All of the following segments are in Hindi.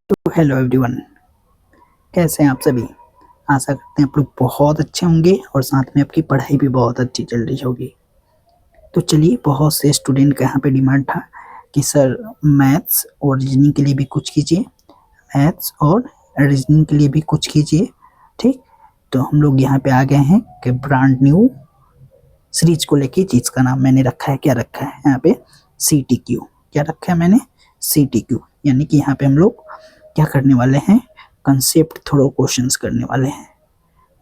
तो हेलो एवरीवन, कैसे हैं आप सभी। आशा करते हैं आप लोग बहुत अच्छे होंगे और साथ में आपकी पढ़ाई भी बहुत अच्छी चल रही होगी। तो चलिए, बहुत से स्टूडेंट का यहाँ पे डिमांड था कि सर मैथ्स और रीजनिंग के लिए भी कुछ कीजिए, मैथ्स और रीजनिंग के लिए भी कुछ कीजिए। ठीक, तो हम लोग यहाँ पे आ गए हैं कि ब्रांड न्यू सीरीज को लेके, जिसका नाम मैंने रखा है, क्या रखा है यहाँ पे, CTQ। क्या रखा है मैंने, CTQ। यानी कि यहाँ पे हम लोग क्या करने वाले हैं, कंसेप्ट थ्रो क्वेश्चंस करने वाले हैं।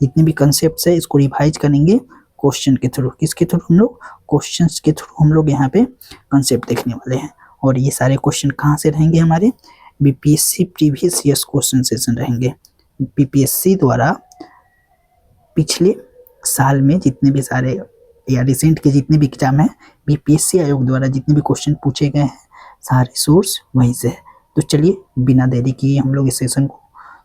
जितने भी कंसेप्ट है इसको रिवाइज करेंगे क्वेश्चन के थ्रू। किसके थ्रू, हम लोग क्वेश्चंस के थ्रू हम लोग यहाँ पे कंसेप्ट देखने वाले हैं। और ये सारे क्वेश्चन कहाँ से रहेंगे, हमारे BPSC previous years question session रहेंगे। BPSC द्वारा पिछले साल में जितने भी सारे या रिसेंट के जितने भी एग्जाम है, BPSC आयोग द्वारा जितने भी क्वेश्चन पूछे गए हैं, सारे सोर्स वहीं से है। तो चलिए, बिना देरी किए हम लोग इस सेशन को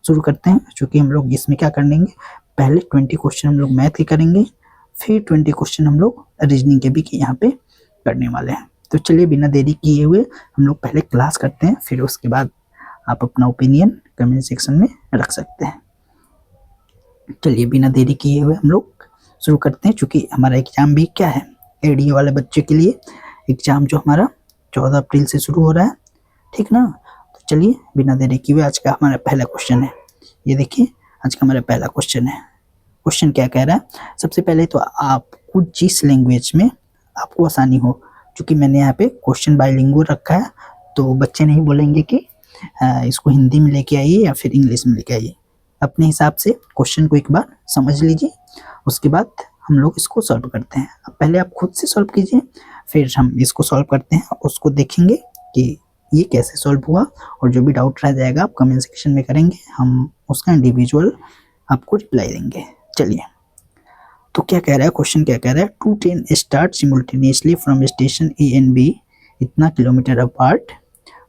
शुरू करते हैं। चूँकि हम लोग इसमें क्या कर लेंगे, पहले 20 क्वेश्चन हम लोग मैथ के करेंगे, फिर 20 क्वेश्चन हम लोग रीजनिंग के भी यहाँ पे करने वाले हैं। तो चलिए, बिना देरी किए हुए हम लोग पहले क्लास करते हैं, फिर उसके बाद आप अपना ओपिनियन कमेंट सेक्शन में रख सकते हैं। चलिए, बिना देरी किए हुए हम लोग शुरू करते हैं। चूँकि हमारा एग्ज़ाम भी क्या है, ADA वाले बच्चे के लिए एग्ज़ाम जो हमारा 14 अप्रैल से शुरू हो रहा है, ठीक ना। तो चलिए, बिना देरी किए हुए आज का हमारा पहला क्वेश्चन है। ये देखिए, आज का हमारा पहला क्वेश्चन है। क्वेश्चन क्या कह रहा है, सबसे पहले तो आपको जिस लैंग्वेज में आपको आसानी हो, क्योंकि मैंने यहाँ पे क्वेश्चन बाइलिंगुअल रखा है, तो बच्चे नहीं बोलेंगे कि इसको हिंदी में लेके आइए या फिर इंग्लिश में लेके आइए। अपने हिसाब से क्वेश्चन को एक बार समझ लीजिए, उसके बाद हम लोग इसको सॉल्व करते हैं। अब पहले आप खुद से सॉल्व कीजिए, फिर हम इसको सॉल्व करते हैं, उसको देखेंगे कि ये कैसे सॉल्व हुआ। और जो भी डाउट रह जाएगा आप कमेंट सेक्शन में करेंगे, हम उसका इंडिविजुअल आपको रिप्लाई देंगे। चलिए, तो क्या कह रहा है क्वेश्चन, क्या कह रहा है, 2 train start simultaneously from station A and B इतना kilometre apart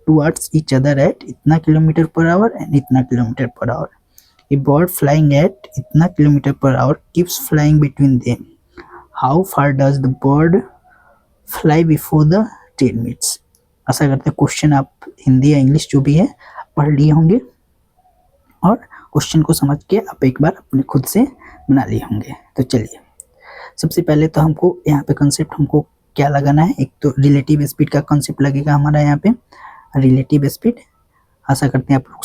towards each other at इतना किलोमीटर पर आवर एंड इतना kilometre per hour. A bird flying at इतना kilometre per hour keeps flying between them. How far does the bird fly before the train meets? आशा करते हैं क्वेश्चन आप हिंदी या इंग्लिश जो भी है पढ़ लिए होंगे और क्वेश्चन को समझ के आप एक बार अपने खुद से बना लिए होंगे। तो चलिए, सबसे पहले तो हमको यहाँ पे कंसेप्ट हमको क्या लगाना है, एक तो रिलेटिव स्पीड का कंसेप्ट लगेगा हमारा यहाँ पे, रिलेटिव स्पीड। आशा करते हैं आप लोग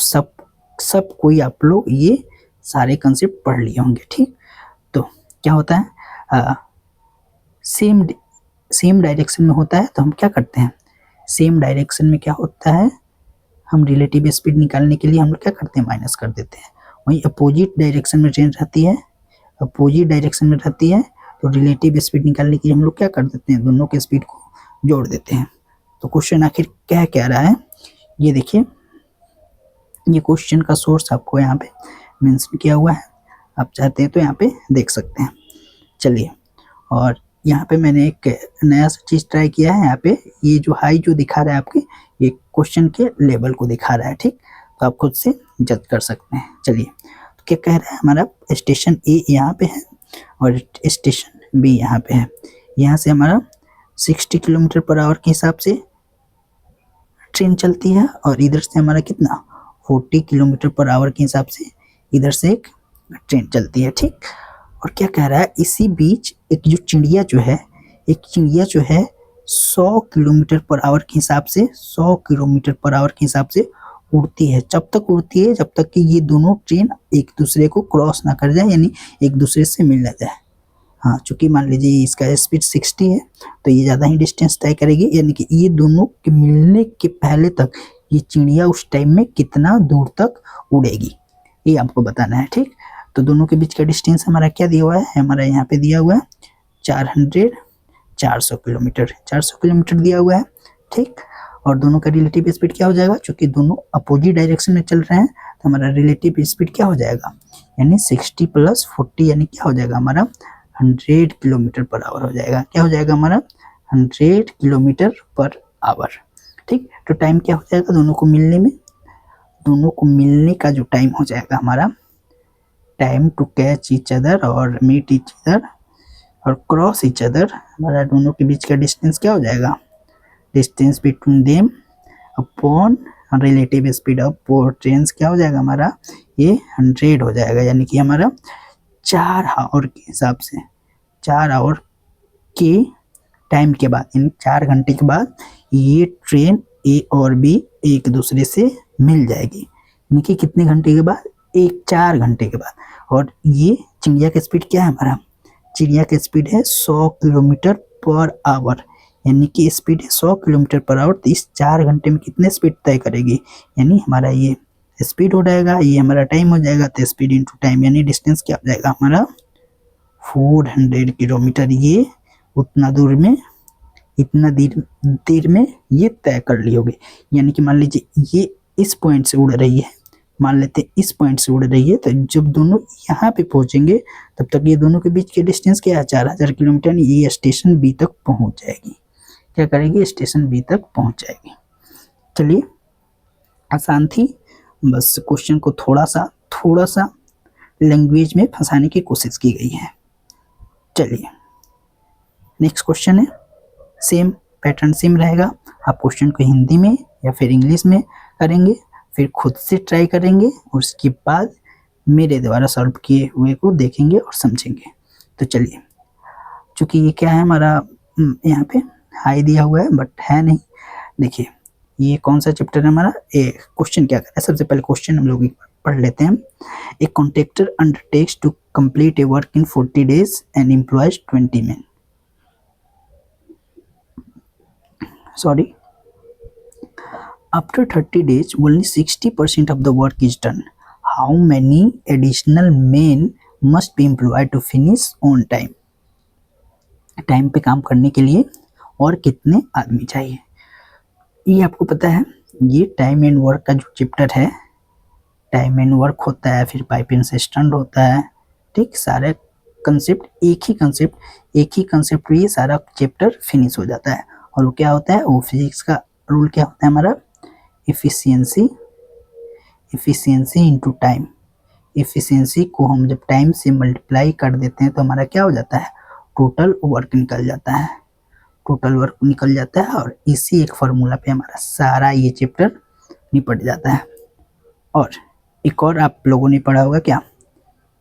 सब कोई आप लोग ये सारे कंसेप्ट पढ़ लिए होंगे। ठीक, तो क्या होता है, सेम डायरेक्शन में होता है, तो हम क्या करते हैं, सेम डायरेक्शन में क्या होता है, हम रिलेटिव स्पीड निकालने के लिए हम लोग क्या करते हैं, माइनस कर देते हैं। वहीं अपोजिट डायरेक्शन में ट्रेन रहती है, अपोजिट डायरेक्शन में रहती है, तो रिलेटिव स्पीड निकालने के लिए हम लोग क्या कर देते हैं, दोनों के स्पीड को जोड़ देते हैं। तो क्वेश्चन आखिर क्या कह रहा है, ये देखिए, ये क्वेश्चन का सोर्स आपको यहाँ पे मेंशन किया हुआ है, आप चाहते हैं तो यहाँ पे देख सकते हैं। चलिए, और यहाँ पे मैंने एक नया सा चीज़ ट्राई किया है। यहाँ पे ये जो हाई जो दिखा रहा है आपके, ये क्वेश्चन के लेवल को दिखा रहा है। ठीक, तो आप खुद से जज कर सकते हैं। चलिए, तो क्या कह रहा है, हमारा स्टेशन A यहाँ पे है और स्टेशन B यहाँ पे है। यहाँ से हमारा 60 किलोमीटर पर आवर के हिसाब से ट्रेन चलती है और इधर से हमारा कितना 40 किलोमीटर पर आवर के हिसाब से इधर से एक ट्रेन चलती है। ठीक, और क्या कह रहा है, इसी बीच एक जो चिड़िया जो है, एक चिड़िया जो है 100 किलोमीटर पर आवर के हिसाब से 100 किलोमीटर पर आवर के हिसाब से उड़ती है। जब तक उड़ती है जब तक कि ये दोनों ट्रेन एक दूसरे को क्रॉस ना कर जाए, यानी एक दूसरे से मिल ना जाए। हाँ, चूँकि मान लीजिए इसका स्पीड 60 है, तो ये ज़्यादा ही डिस्टेंस तय करेगी, यानी कि ये दोनों के मिलने के पहले तक ये चिड़िया उस टाइम में कितना दूर तक उड़ेगी, ये आपको बताना है। ठीक, तो दोनों के बीच का डिस्टेंस हमारा क्या दिया हुआ है, हमारा यहाँ पे दिया हुआ है 400 किलोमीटर, 400 किलोमीटर दिया हुआ है। ठीक, और दोनों का रिलेटिव स्पीड क्या हो जाएगा, चूँकि दोनों अपोजिट डायरेक्शन में चल रहे हैं, तो हमारा रिलेटिव स्पीड क्या हो जाएगा, यानी 60 + 40 यानी क्या हो जाएगा हमारा 100 किलोमीटर पर आवर हो जाएगा। क्या हो जाएगा हमारा 100 किलोमीटर पर आवर। ठीक, तो टाइम क्या हो जाएगा दोनों को मिलने में, दोनों को मिलने का जो टाइम हो जाएगा हमारा, time to catch each other और मीट ईच अदर और क्रॉस ईच अदर, हमारा दोनों के बीच का डिस्टेंस क्या हो जाएगा, distance between them upon relative speed of train क्या हो जाएगा हमारा, ये 100 हो जाएगा, यानी कि हमारा 4 आवर के हिसाब से, 4 आवर के टाइम के बाद, यानी 4 घंटे के बाद ये ट्रेन ए और बी एक दूसरे से मिल जाएगी, यानी कि कितने घंटे के बाद, 4 घंटे के बाद। और ये चिड़िया का स्पीड क्या है हमारा, चिड़िया का स्पीड है 100 किलोमीटर पर आवर, यानी कि स्पीड है 100 किलोमीटर पर आवर। तो इस 4 घंटे में कितने स्पीड तय करेगी, यानी हमारा ये स्पीड हो जाएगा, ये हमारा टाइम हो जाएगा, तो स्पीड इंटू टाइम, यानी डिस्टेंस क्या हो जाएगा हमारा 400 किलोमीटर। ये उतना दूर में, इतना देर में ये तय कर ली होगी। यानी कि मान लीजिए ये इस पॉइंट से उड़ रही है, मान लेते हैं इस पॉइंट से उड़ रही है, तो जब दोनों यहाँ पे पहुंचेंगे तब तक ये दोनों के बीच के डिस्टेंस क्या है, 4000 किलोमीटर। ये स्टेशन बी तक पहुंच जाएगी, क्या करेगी, स्टेशन बी तक पहुंच जाएगी। चलिए, आसान थी, बस क्वेश्चन को थोड़ा सा लैंग्वेज में फंसाने की कोशिश की गई है। चलिए, नेक्स्ट क्वेश्चन है, सेम पैटर्न सेम रहेगा। आप क्वेश्चन को हिंदी में या फिर इंग्लिश में करेंगे, फिर खुद से ट्राई करेंगे और उसके बाद मेरे द्वारा सॉल्व किए हुए को देखेंगे और समझेंगे। तो चलिए, चूँकि ये क्या है हमारा, यहाँ पे हाई दिया हुआ है बट है नहीं। देखिए, ये कौन सा चैप्टर है हमारा, क्वेश्चन क्या कर रहा है, सबसे पहले क्वेश्चन हम लोग पढ़ लेते हैं। A contractor undertakes to complete a work in 40 days and employs 20 men। Sorry, after 30 days only 60% of the work is done. How many additional men must be employed to finish on time? Time पे काम करने के लिए और कितने आदमी चाहिए, ये आपको पता है। ये टाइम एंड वर्क का जो चैप्टर है, टाइम एंड वर्क होता है, फिर पाइपिंग सिस्टम होता है, ठीक, सारे कंसेप्ट एक ही कंसेप्ट पे ये सारा चैप्टर फिनिश हो जाता है। और वो क्या होता है, वो फिजिक्स का रूल क्या होता है हमारा, एफिशिएंसी इनटू टाइम। एफिशिएंसी को हम जब टाइम से मल्टीप्लाई कर देते हैं तो हमारा क्या हो जाता है, टोटल वर्क निकल जाता है। और इसी एक फार्मूला पे हमारा सारा ये चैप्टर निपट जाता है। और एक और आप लोगों ने पढ़ा होगा क्या,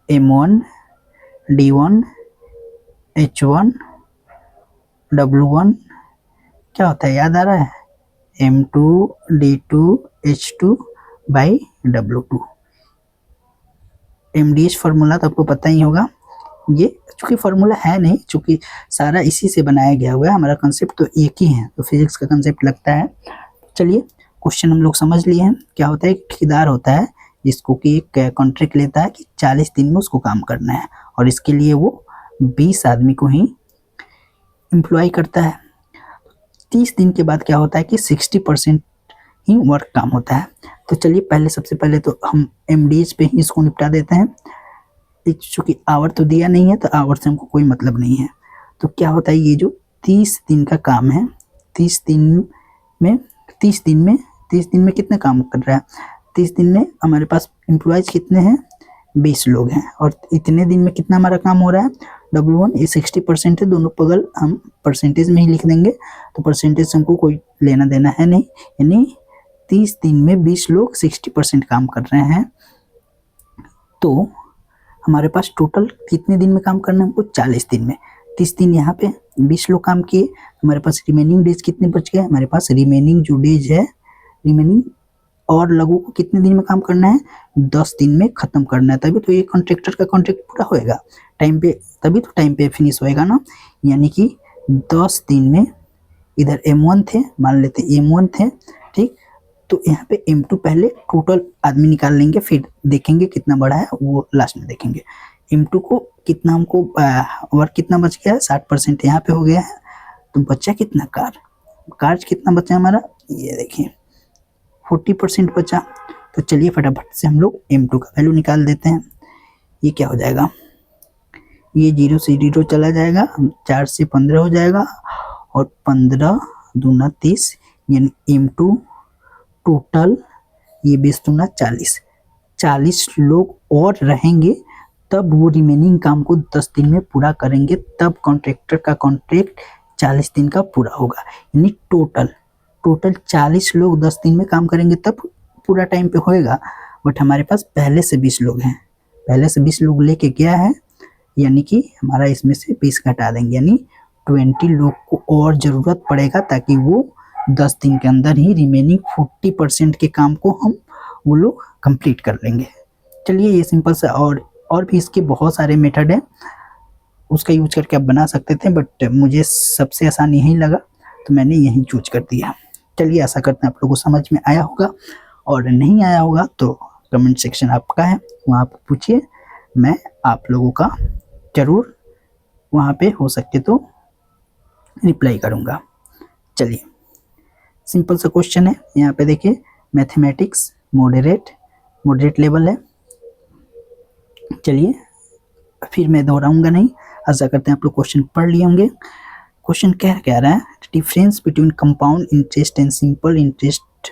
M1 D1 H1 W1 क्या होता है, याद आ रहा है, M2 D2 H2 by W2। MDH formula तो आपको पता ही होगा। ये चूँकि फार्मूला है नहीं, चूँकि सारा इसी से बनाया गया हुआ है, हमारा कंसेप्ट तो एक ही है, तो फिजिक्स का कंसेप्ट लगता है। चलिए, क्वेश्चन हम लोग समझ लिए हैं। क्या होता है, एक ठेकेदार होता है जिसको कि एक कॉन्ट्रैक्ट लेता है कि 40 दिन में उसको काम करना है, और इसके लिए वो 20 आदमी को ही एम्प्लॉय करता है। 30 दिन के बाद क्या होता है कि 60% ही वर्क काम होता है। तो चलिए, सबसे पहले तो हम MDH पे ही इसको निपटा देते हैं। चूँकि आवर तो दिया नहीं है, तो आवर से हमको कोई मतलब नहीं है। तो क्या होता है, ये जो 30 दिन का काम है, 30 दिन में कितना काम कर रहा है, 30 दिन में हमारे पास एम्प्लॉयज कितने हैं, 20 लोग हैं। और इतने दिन में कितना हमारा काम हो रहा है, W1 ये 60% है, दोनों बगल हम परसेंटेज में ही लिख देंगे, तो परसेंटेज हमको कोई लेना देना है नहीं। यानी 30 दिन में 20 लोग 60% काम कर रहे हैं, तो हमारे पास टोटल कितने दिन में काम करना है हमको, 40 दिन में। 30 दिन यहाँ पे 20 लोग काम किए, हमारे पास रिमेनिंग डेज कितने बच गए, हमारे पास रिमेनिंग जो डेज है, रिमेनिंग और लोगों को कितने दिन में काम करना है, 10 दिन में ख़त्म करना है। तभी तो ये कॉन्ट्रैक्टर का कॉन्ट्रैक्ट पूरा होएगा टाइम पे, तभी तो टाइम पे फिनिश होएगा ना। यानी कि 10 दिन में, इधर M1 थे, मान लेते M1 थे, ठीक, तो यहाँ पे M2 पहले टोटल आदमी निकाल लेंगे, फिर देखेंगे कितना बड़ा है वो लास्ट में देखेंगे। M2 को कितना हमको वर्क कितना बच गया है, 60% यहाँ पे हो गया है, तो बचा कितना, कार्य कितना बचा हमारा, ये देखिए 40% बचा। तो चलिए फटाफट से हम लोग M2 का वैल्यू निकाल देते हैं। ये क्या हो जाएगा, ये 0 से 0 चला जाएगा, 4 से 15 हो जाएगा, और 15 दूना 30, यानी M2 टोटल ये 20 दूना 40 लोग और रहेंगे, तब वो रिमेनिंग काम को 10 दिन में पूरा करेंगे, तब कॉन्ट्रैक्टर का कॉन्ट्रैक्ट 40 दिन का पूरा होगा। यानी टोटल टोटल 40 लोग 10 दिन में काम करेंगे तब पूरा टाइम पे होएगा, बट हमारे पास पहले से 20 लोग हैं, पहले से 20 लोग लेके गया है, यानी कि हमारा इसमें से 20 घटा देंगे, यानी 20 लोग को और ज़रूरत पड़ेगा ताकि वो 10 दिन के अंदर ही रिमेनिंग 40% के काम को हम वो लोग कंप्लीट कर लेंगे। चलिए ये सिंपल सा, और भी इसके बहुत सारे मेथड हैं, उसका यूज करके आप बना सकते थे, बट मुझे सबसे आसान यही लगा तो मैंने यही चूज कर दिया। चलिए आशा करते हैं आप लोगों को समझ में आया होगा, और नहीं आया होगा तो कमेंट सेक्शन आपका है, वहाँ पर पूछिए, मैं आप लोगों का ज़रूर वहाँ पे हो सके तो रिप्लाई करूँगा। चलिए सिंपल सा क्वेश्चन है, यहाँ पे देखिए मैथमेटिक्स मॉडरेट लेवल है। चलिए फिर मैं दोहराऊंगा नहीं, आशा करते हैं आप लोग क्वेश्चन पढ़ लिए होंगे। क्वेश्चन क्या कह रहा है, difference between compound interest and simple interest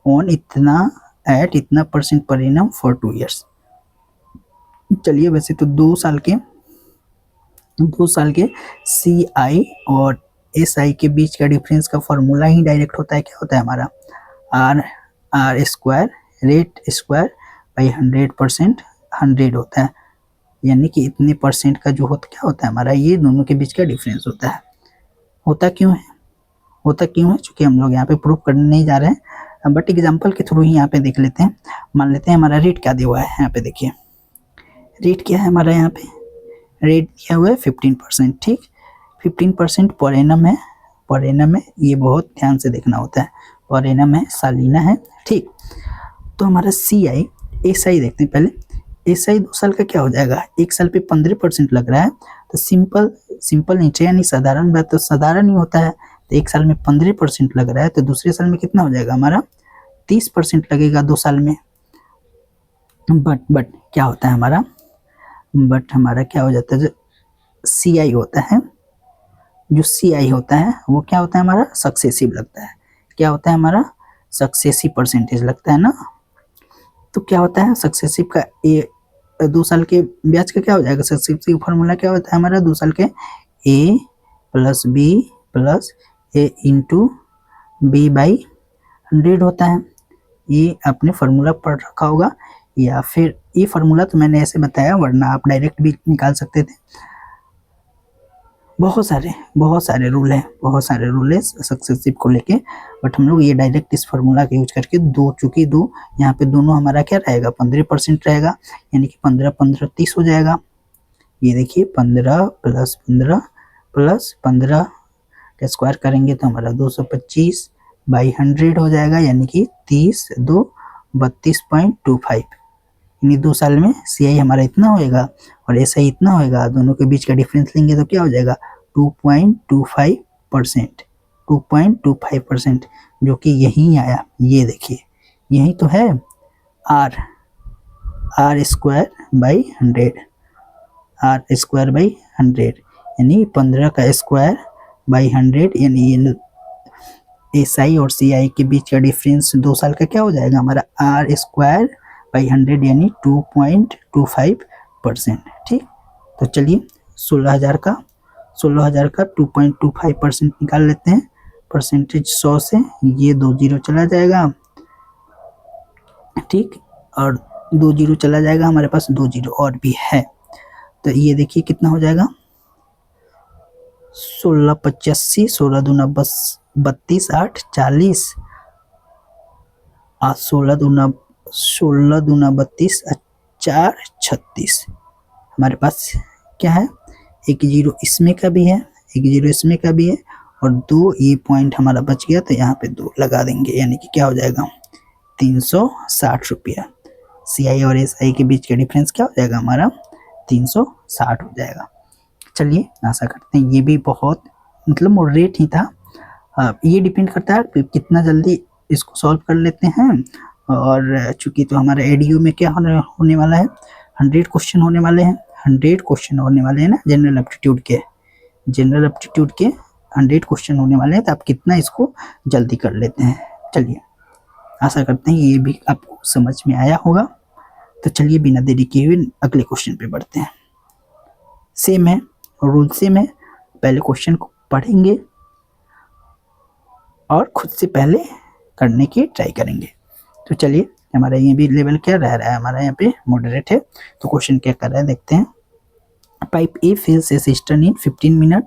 on इतना एट इतना % पर एनम फॉर 2 ईयर्स। चलिए वैसे तो 2 साल के CI और SI के बीच का डिफरेंस का फॉर्मूला ही डायरेक्ट होता है, क्या होता है हमारा R square rate square by 100% 100 होता है, यानी कि इतने % का जो होता क्या होता है हमारा, ये दोनों के बीच का डिफरेंस होता है। होता क्यों है क्योंकि हम लोग यहाँ पे प्रूफ करने नहीं जा रहे हैं, बट एग्जांपल के थ्रू ही यहाँ पे देख लेते हैं। मान लेते हैं हमारा रेट क्या दिया हुआ है, यहाँ पे देखिए रेट क्या है हमारा, यहाँ पे रेट दिया हुआ है 15%, ठीक 15% पर एनम है, ये बहुत ध्यान से देखना होता है, पर एनम है, सालीना है, ठीक। तो हमारा CI SI देखते हैं पहले, SI 2 साल का क्या हो जाएगा, 1 साल पे 15% लग रहा है, तो सिंपल नीचे यानी साधारण बात तो साधारण ही होता है, तो 1 साल में 15% लग रहा है, तो दूसरे साल में कितना हो जाएगा हमारा 30% लगेगा 2 साल में। बट क्या होता है हमारा, क्या हो जाता है, जो CI होता है, वो क्या होता है हमारा सक्सेसिव लगता है, क्या होता है हमारा सक्सेसिव परसेंटेज लगता है ना। तो क्या होता है सक्सेसिव का 2 साल के ब्याज का क्या हो जाएगा, सक्सेसिव फार्मूला क्या होता है हमारा 2 साल के A + B + A × B by 100 होता है। ये आपने फार्मूला पढ़ रखा होगा, या फिर ये फार्मूला तो मैंने ऐसे बताया, वरना आप डायरेक्ट भी निकाल सकते थे। बहुत सारे रूल है सक्सेसिव को लेके, बट हम लोग ये डायरेक्ट इस फार्मूला का यूज करके चूंकि यहाँ पे दोनों हमारा क्या रहेगा 15% रहेगा, यानी कि 15 30 हो जाएगा। ये देखिए 15 + 15 + 15 का स्क्वायर करेंगे तो हमारा 225 बाई 100 हो जाएगा, यानी कि 30 2 32.25, यानी 2 साल में CI हमारा इतना होएगा और SI इतना होएगा, दोनों के बीच का डिफरेंस लेंगे तो क्या हो जाएगा 2.25%, जो कि यही आया, ये देखिए यही तो है R स्क्वायर बाई 100, यानी 15 का स्क्वायर बाई 100, यानी SI और CI के बीच का डिफरेंस 2 साल का क्या हो जाएगा हमारा R स्क्वायर बाई 100, यानी 2.25%, ठीक। तो चलिए 16,000 का 2.25% निकाल लेते हैं, परसेंटेज 100 से ये 2 जीरो चला जाएगा, ठीक, और 2 जीरो चला जाएगा, हमारे पास 2 जीरो और भी है, तो ये देखिए कितना हो जाएगा 16 16 दूना 32 8 40, 16 दूना 32 4 36, हमारे पास क्या है, 1 जीरो इसमें का भी है, 1 जीरो इसमें का भी है, और 2 ये पॉइंट हमारा बच गया, तो यहाँ पे 2 लगा देंगे, यानी कि क्या हो जाएगा 360 रुपया। CI और SI के बीच का डिफरेंस क्या हो जाएगा हमारा 360 हो जाएगा। चलिए आशा करते हैं ये भी बहुत मतलब मॉडरेट ही था। ये डिपेंड करता है कि कितना जल्दी इसको सॉल्व कर लेते हैं, और चूंकि तो हमारा ADU में क्या होने वाला है 100 क्वेश्चन होने वाले हैं, 100 क्वेश्चन होने वाले हैं ना, जनरल एप्टीट्यूड के 100 क्वेश्चन होने वाले हैं, तो आप कितना इसको जल्दी कर लेते हैं। चलिए आशा करते हैं ये भी आपको समझ में आया होगा, तो चलिए बिना देरी किए हुए अगले क्वेश्चन पे बढ़ते हैं। सेम है, रूल सेम है, पहले क्वेश्चन को पढ़ेंगे और खुद से पहले करने की ट्राई करेंगे। तो चलिए, हमारा ये भी लेवल क्या रह रहा है, हमारा यहाँ पे मॉडरेट है। तो क्वेश्चन क्या कर रहा है देखते हैं। Pipe A fills a cistern in 15 minute,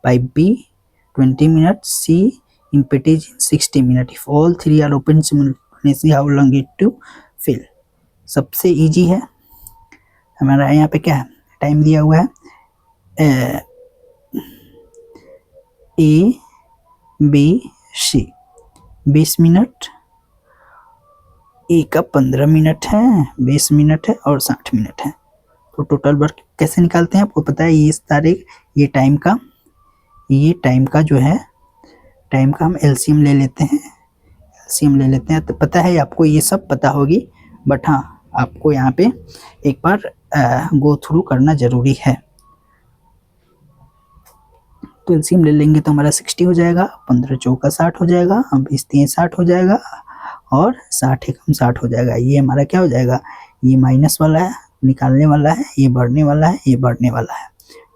pipe B 20 minute, C empties in 60 minute. If all three are open simultaneously how long it to fill. सबसे इजी है हमारा, यहाँ पे क्या है, टाइम दिया हुआ है ए बी सी 20 मिनट, ए का 15 मिनट है, 20 मिनट है और 60 मिनट है। तो टोटल वर्क कैसे निकालते हैं, आपको पता है ये इस तारीख, ये टाइम का जो है, टाइम का हम एलसीएम ले लेते हैं। तो पता है आपको, ये सब पता होगी, बट हाँ आपको यहाँ पे एक बार गो थ्रू करना जरूरी है। तो एलसीएम ले लेंगे तो हमारा 60 हो जाएगा, 15 चौका 60 हो जाएगा, 20 3 60 हो जाएगा और 60 एकम 60 हो जाएगा। ये हमारा क्या हो जाएगा, ये माइनस वाला है, निकालने वाला है, ये बढ़ने वाला है, ये बढ़ने वाला है।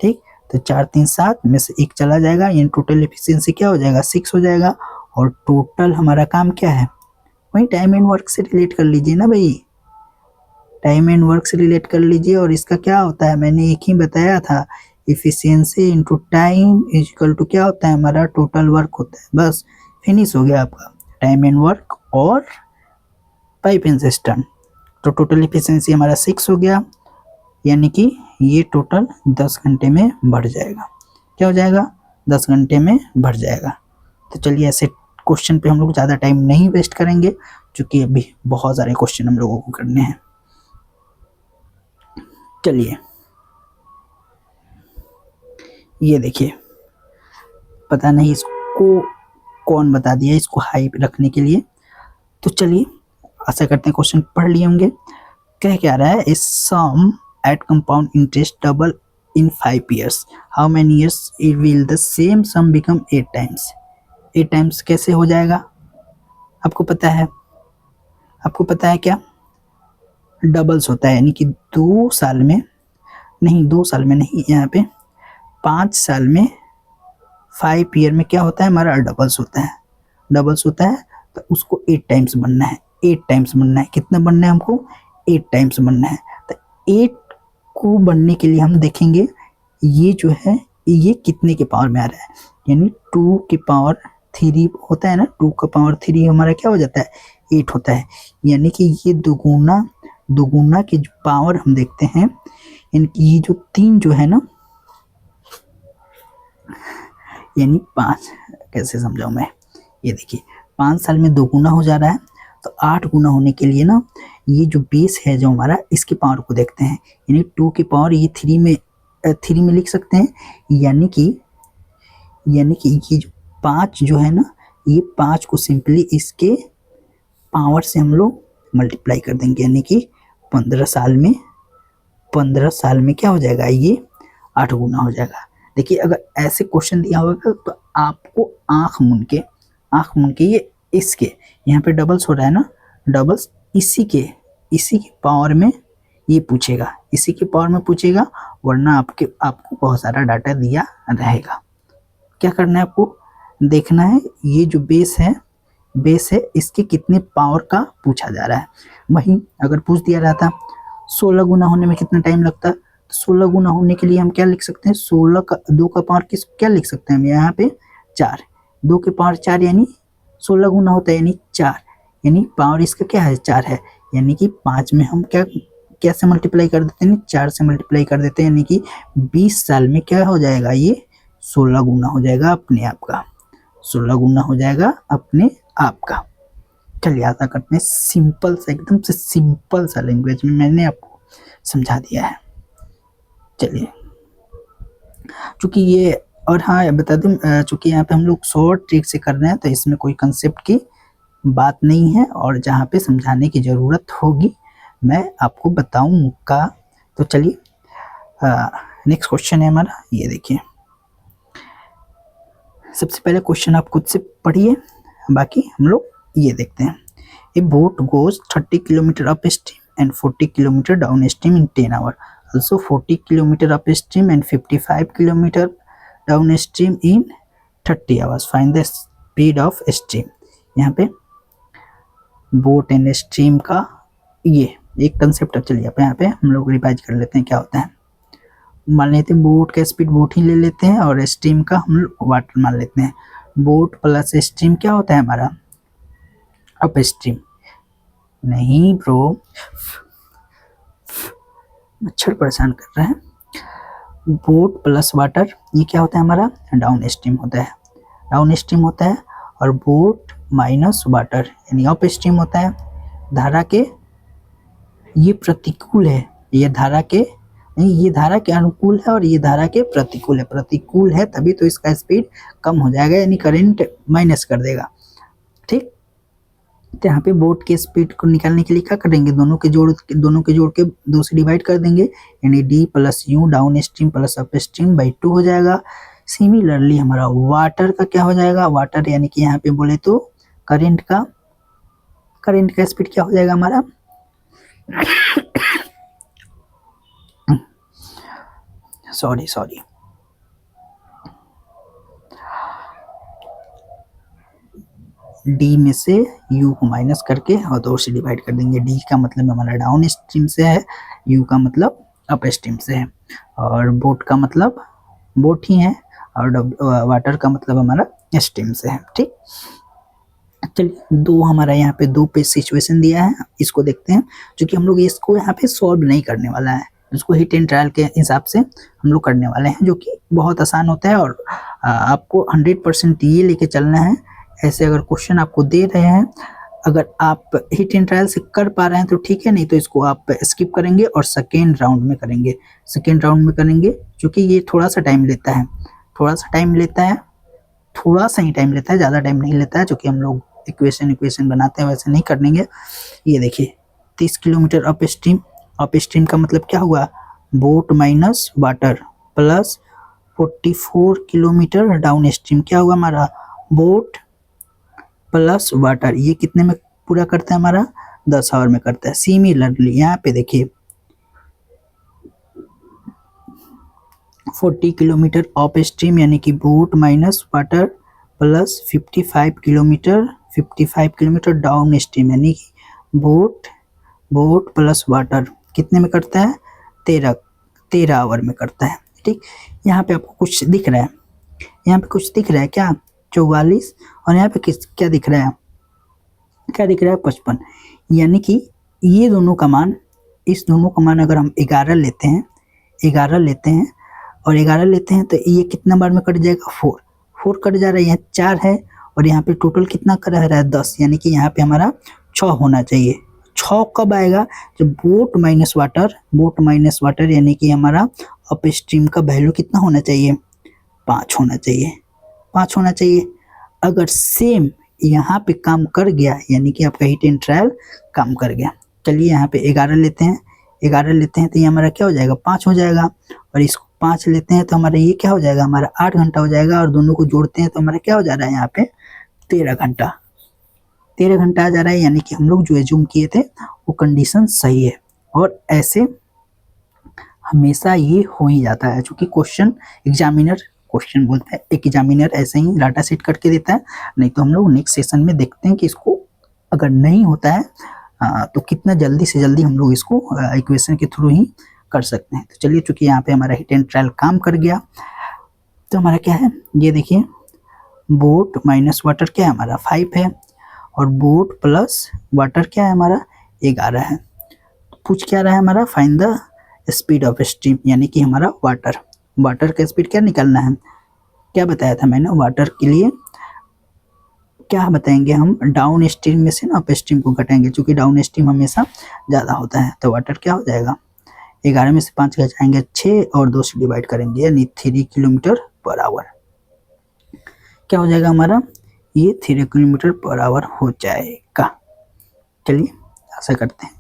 ठीक, तो 4 3 7 में से 1 चला जाएगा, यानी टोटल एफिशिएंसी क्या हो जाएगा, 6 हो जाएगा। और टोटल हमारा काम क्या है, वही टाइम एंड वर्क से रिलेट कर लीजिए ना भाई, टाइम एंड वर्क से रिलेट कर लीजिए। और इसका क्या होता है, मैंने एक ही बताया था, efficiency into time is equal to क्या होता है, हमारा टोटल वर्क होता है। बस फिनिश हो गया आपका टाइम एंड वर्क और पाइप एंड सिस्टम। तो टोटल इफिशियंसी हमारा 6 हो गया, यानी कि ये टोटल 10 घंटे में बढ़ जाएगा। क्या हो जाएगा, 10 घंटे में बढ़ जाएगा। तो चलिए, ऐसे क्वेश्चन पे हम लोग ज़्यादा टाइम नहीं वेस्ट करेंगे, क्योंकि अभी बहुत सारे क्वेश्चन हम लोगों को करने हैं। चलिए, ये देखिए, पता नहीं इसको कौन बता दिया, इसको हाई रखने के लिए। तो चलिए, आशा करते हैं क्वेश्चन पढ़ लिए होंगे। क्या रहा है, इस sum at compound interest double in 5 years, how many years it will the same sum become 8 times। 8 times कैसे हो जाएगा, आपको पता है, क्या डबल्स होता है, यानी कि 2 साल में नहीं, यहाँ पे 5 साल में 5 year में क्या होता है, हमारा डबल्स होता है। तो उसको 8 times बनना है, 8 times बनना है। कितना बनना है हमको, 8 times बनना है। तो 8 को बनने के लिए हम देखेंगे ये जो है, ये कितने के पावर में आ रहा है, यानी 2 की पावर 3 होता है ना, 2 का पावर 3 हमारा क्या हो जाता है, 8 होता है। यानी कि ये दुगुना की जो पावर हम देखते हैं, यानी कि ये जो 3 जो है ना, यानी 5, कैसे समझाऊं मैं, ये देखिए 5 साल में 2 गुना हो जा रहा है। तो 8 गुना होने के लिए ना, ये जो बेस है जो हमारा, इसकी पावर को देखते हैं, यानी 2 की पावर ये 3 में लिख सकते हैं। यानी कि ये जो 5 जो है ना, ये 5 को सिंपली इसके पावर से हम लोग मल्टीप्लाई कर देंगे, यानी कि 15 साल में क्या हो जाएगा, ये 8 गुना हो जाएगा। देखिए, अगर ऐसे क्वेश्चन दिया होगा तो आपको आंख मूंद के ये इसके यहाँ पे डबल्स हो रहा है ना, डबल्स इसी के पावर में ये पूछेगा, वरना आपको बहुत सारा डाटा दिया रहेगा। क्या करना है, आपको देखना है ये जो बेस है इसके कितने पावर का पूछा जा रहा है। वहीं अगर पूछ दिया रहा था 16 गुना होने में कितना टाइम लगता है, 16 गुना होने के लिए हम क्या लिख सकते हैं, 16 का 2 का पावर क्या लिख सकते हैं हम यहाँ पे 4, 2 के पावर 4, यानी 16 गुना होता है, यानी 4, यानी पावर इसका क्या है, 4 है। यानी कि 5 में हम क्या से मल्टीप्लाई कर देते हैं, 4 से मल्टीप्लाई कर देते हैं, यानी कि 20 साल में क्या हो जाएगा, ये 16 गुना हो जाएगा अपने आप का, 16 गुना हो जाएगा अपने आप का। चलिए, आशा करते हैं सिंपल सा, एकदम से सिंपल सा लैंग्वेज में मैंने आपको समझा दिया है। चलिए, चूँकि ये, और हाँ बता दूँ, चूँकि यहाँ पे हम लोग शॉर्ट ट्रिक से कर रहे हैं, तो इसमें कोई कंसेप्ट की बात नहीं है, और जहाँ पे समझाने की ज़रूरत होगी मैं आपको बताऊँगा। तो चलिए, नेक्स्ट क्वेश्चन है हमारा, ये देखिए। सबसे पहले क्वेश्चन आप खुद से पढ़िए, बाकी हम लोग ये देखते हैं। A boat goes 30 kilometre upstream and 40 kilometre downstream in 10 hour, also 40 kilometer upstream and 55 kilometer downstream in 30 hours. Find the speed of stream. यहाँ पे बोट एंड स्ट्रीम का ये एक कंसेप्ट है। चलिए यहाँ पे हम लोग रिवाइज कर लेते हैं क्या होता है। मान लेते हैं बोट का स्पीड बोट ही ले लेते हैं और स्ट्रीम का हम लोग वाटर मान लेते हैं। बोट प्लस स्ट्रीम क्या होता है हमारा? Up stream. नहीं ब्रो, मच्छर परेशान कर रहे हैं। बोट प्लस वाटर ये क्या होता है हमारा? डाउन स्ट्रीम होता है। डाउन स्ट्रीम होता है। और बोट माइनस वाटर यानी अप स्ट्रीम होता है। धारा के ये प्रतिकूल है, ये धारा के नहीं, ये धारा के अनुकूल है और ये धारा के प्रतिकूल है। प्रतिकूल है तभी तो इसका स्पीड कम हो जाएगा, यानी करंट माइनस कर देगा। ठीक, तो यहाँ पे बोट के स्पीड को निकालने के लिए क्या करेंगे? दोनों के जोड़ के 2 से डिवाइड कर देंगे, यानी D plus you down stream plus up stream by 2 हो जाएगा। सिमिलरली हमारा वाटर का क्या हो जाएगा? वाटर यानी कि यहाँ पे बोले तो करंट का स्पीड क्या हो जाएगा हमारा? सॉरी डी में से यू को माइनस करके और 2 से डिवाइड कर देंगे। डी का मतलब हमारा डाउन स्ट्रीम से है, यू का मतलब अप स्ट्रीम से है, और बोट का मतलब बोट ही है, और वाटर का मतलब हमारा स्ट्रीम से है। ठीक, चलिए दो हमारा यहाँ पे 2 पे सिचुएशन दिया है, इसको देखते हैं। क्योंकि हम लोग इसको यहाँ पे सॉल्व नहीं करने वाला है, इसको हिट एंड ट्रायल के हिसाब से हम लोग करने वाले हैं, जो कि बहुत आसान होता है। और आपको 100% ये लेके चलना है। ऐसे अगर क्वेश्चन आपको दे रहे हैं, अगर आप हिट एंड ट्रायल से कर पा रहे हैं तो ठीक है, नहीं तो इसको आप स्किप करेंगे और सेकेंड राउंड में करेंगे। क्योंकि ये थोड़ा सा टाइम लेता है, थोड़ा सा ही टाइम लेता है, ज़्यादा टाइम नहीं लेता है। क्योंकि हम लोग इक्वेशन बनाते हैं, वैसे नहीं करेंगे। ये देखिए 30 किलोमीटर अप स्ट्रीम का मतलब क्या हुआ? Boat minus water plus 44 kilometre down stream क्या हुआ हमारा? Boat plus water. ये कितने में पूरा करता है हमारा? 10 आवर में करता है। सिमिलरली यहाँ पे देखिए 40 किलोमीटर अप स्ट्रीम यानी कि boat minus water plus 55 kilometre down stream यानी कि बोट प्लस वाटर कितने में करता है? 13 आवर में करता है। ठीक, यहाँ पे आपको कुछ दिख रहा है, क्या? 44, और यहाँ पे क्या दिख रहा है? 55। यानी कि ये दोनों का मान, इस दोनों का मान अगर हम 11 लेते हैं तो ये कितना बार में कट जाएगा? 4 कट जा रहा है, यहाँ 4 है, और यहाँ पे टोटल कितना कर रहा है? 10। यानी कि यहाँ पे हमारा 6 होना चाहिए। 6 कब आएगा? जब बोट माइनस वाटर यानी कि हमारा अप स्ट्रीम का वैल्यू कितना होना चाहिए? 5 होना चाहिए। अगर सेम यहाँ पे काम कर गया, यानी कि आपका हिट एंड ट्रायल काम कर गया। चलिए यहाँ पे 11 लेते हैं तो ये हमारा क्या हो जाएगा? 5 हो जाएगा। और इसको 5 लेते हैं तो हमारा ये क्या हो जाएगा? हमारा 8 घंटा हो जाएगा। और दोनों को जोड़ते हैं तो हमारा क्या हो जा रहा है? यहाँ पे 13 घंटा आ जा रहा है। यानी कि हम लोग जो एज्यूम किए थे वो कंडीशन सही है। और ऐसे हमेशा ये हो ही जाता है, क्योंकि क्वेश्चन बोलते हैं, एक एग्जामिनर ऐसे ही डाटा सेट करके देता है। नहीं तो हम लोग नेक्स्ट सेशन में देखते हैं कि इसको अगर नहीं होता है तो कितना जल्दी से जल्दी हम लोग इसको इक्वेशन के थ्रू ही कर सकते हैं। तो चलिए, चूंकि यहाँ पे हमारा हिट एंड ट्रायल काम कर गया, तो हमारा क्या है? ये देखिए बोट माइनस वाटर क्या है हमारा? 5 है, और बोट प्लस वाटर क्या है हमारा? 11 है। पूछ क्या रहा है हमारा? Find the speed of stream, यानी कि हमारा वाटर का स्पीड क्या निकालना है? क्या बताया था मैंने? वाटर के लिए क्या बताएंगे हम? डाउन स्ट्रीम में से ना अप स्ट्रीम को घटाएंगे, क्योंकि डाउन स्ट्रीम हमेशा ज़्यादा होता है। तो वाटर क्या हो जाएगा? 11 में से 5 घटाएंगे 6, और 2 से डिवाइड करेंगे, यानी 3 किलोमीटर पर आवर। क्या हो जाएगा हमारा? ये 3 किलोमीटर पर आवर हो जाएगा। चलिए ऐसा करते हैं,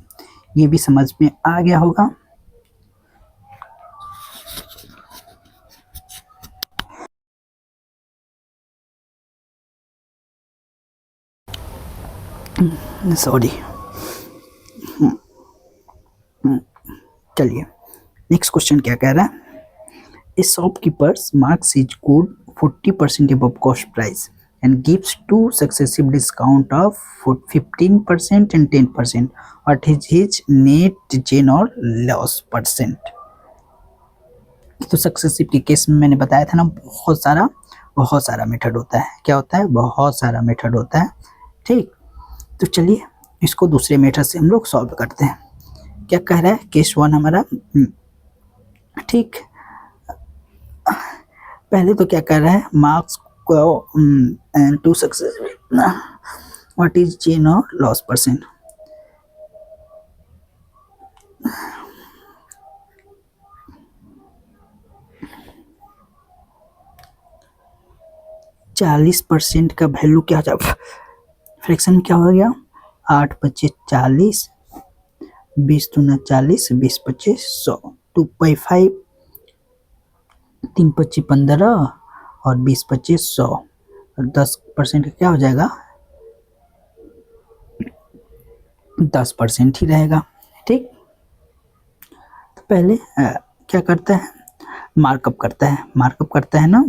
ये भी समझ में आ गया होगा। सॉरी। चलिए नेक्स्ट क्वेश्चन क्या कह रहा है? A shopkeepers marks his goods 40% above cost price, and gives two successive discount of 15% and 10%. What is his net gain or loss percent? तो सक्सेसिव के केस में मैंने बताया था ना, बहुत सारा मेथड होता है। क्या होता है? बहुत सारा मेथड होता है। ठीक, तो चलिए इसको दूसरे मेथड से हम लोग सॉल्व करते हैं। क्या कह रहा है? केस 1 हमारा, ठीक, पहले तो क्या कर रहा है? मार्क्स को to success, what is gain और लॉस परसेंट। चालीस % का वैल्यू क्या हो जाएगा? फ्रैक्शन में क्या हो गया? 8 25 40, 20 दूना 40, 20 25 100, 2/5, 3 25 15 और 20 25 100, और 10% का क्या हो जाएगा? 10% ही रहेगा। ठीक, तो पहले क्या करता है? मार्कअप करता है ना